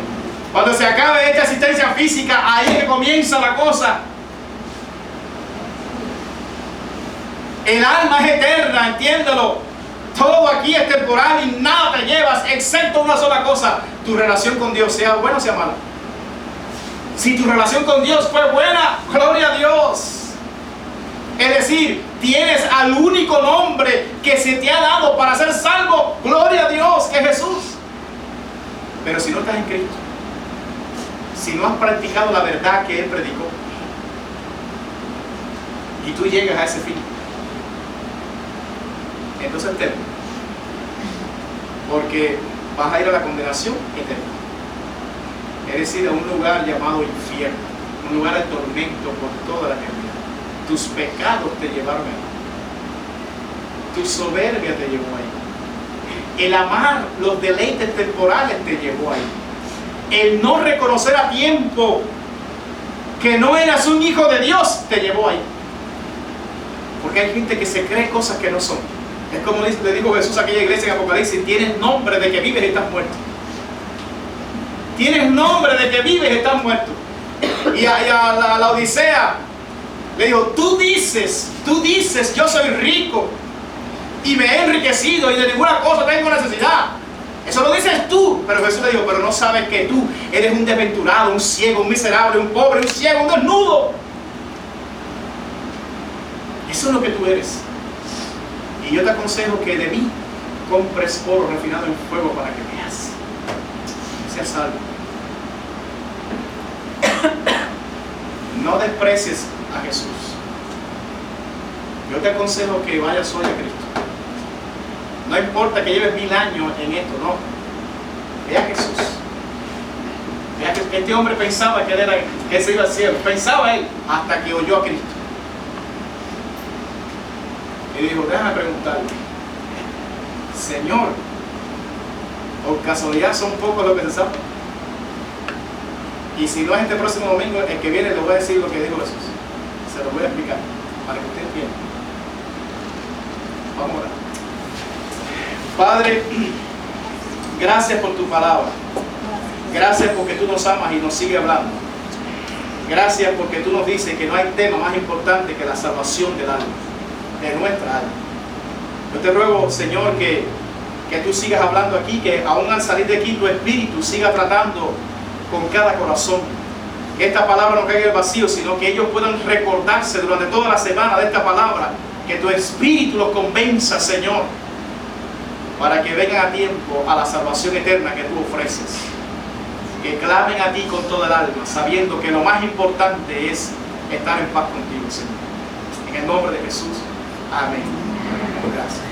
Cuando se acabe esta existencia física, ahí es que comienza la cosa. El alma es eterna, entiéndelo. Todo aquí es temporal y nada te llevas, excepto una sola cosa, tu relación con Dios, sea buena o sea mala. Si tu relación con Dios fue buena, gloria a Dios. Es decir, tienes al único nombre que se te ha dado para ser salvo, gloria a Dios, que es Jesús. Pero si no estás en Cristo, si no has practicado la verdad que Él predicó, y tú llegas a ese fin, entonces teme, porque vas a ir a la condenación eterna, es decir, a un lugar llamado infierno, un lugar de tormento por toda la eternidad. Tus pecados te llevaron ahí, tu soberbia te llevó ahí, el amar los deleites temporales te llevó ahí, el no reconocer a tiempo que no eras un hijo de Dios te llevó ahí. Porque hay gente que se cree cosas que no son. Es como le dijo Jesús a aquella iglesia en Apocalipsis: tienes nombre de que vives y estás muerto. Tienes nombre de que vives y estás muerto. Y a la Odisea le dijo: tú dices, yo soy rico y me he enriquecido y de ninguna cosa tengo necesidad. Eso lo dices tú. Pero Jesús le dijo: pero no sabes que tú eres un desventurado, un ciego, un miserable, un pobre, un ciego, un desnudo. Eso es lo que tú eres. Y yo te aconsejo que de mí compres oro refinado en fuego para que veas, seas salvo. No desprecies a Jesús. Yo te aconsejo que vayas hoy a Cristo. No importa que lleves 1000 años en esto, no. Ve a Jesús. Vea que este hombre pensaba que él se iba al cielo. Pensaba él hasta que oyó a Cristo. Y dijo: déjame preguntarle, Señor, ¿por casualidad son pocos los que se saben? Y si no es este próximo domingo, el que viene le voy a decir lo que dijo Jesús. Se lo voy a explicar para que usted entienda. Vamos a orar. Padre, gracias por tu palabra. Gracias porque tú nos amas y nos sigues hablando. Gracias porque tú nos dices que no hay tema más importante que la salvación del alma, de nuestra alma. Yo te ruego, Señor, que tú sigas hablando aquí, que aún al salir de aquí tu espíritu siga tratando con cada corazón. Que esta palabra no caiga en el vacío, sino que ellos puedan recordarse durante toda la semana de esta palabra. Que tu espíritu los convenza, Señor, para que vengan a tiempo a la salvación eterna que tú ofreces. Que clamen a ti con toda el alma, sabiendo que lo más importante es estar en paz contigo, Señor. En el nombre de Jesús. Amén. Gracias.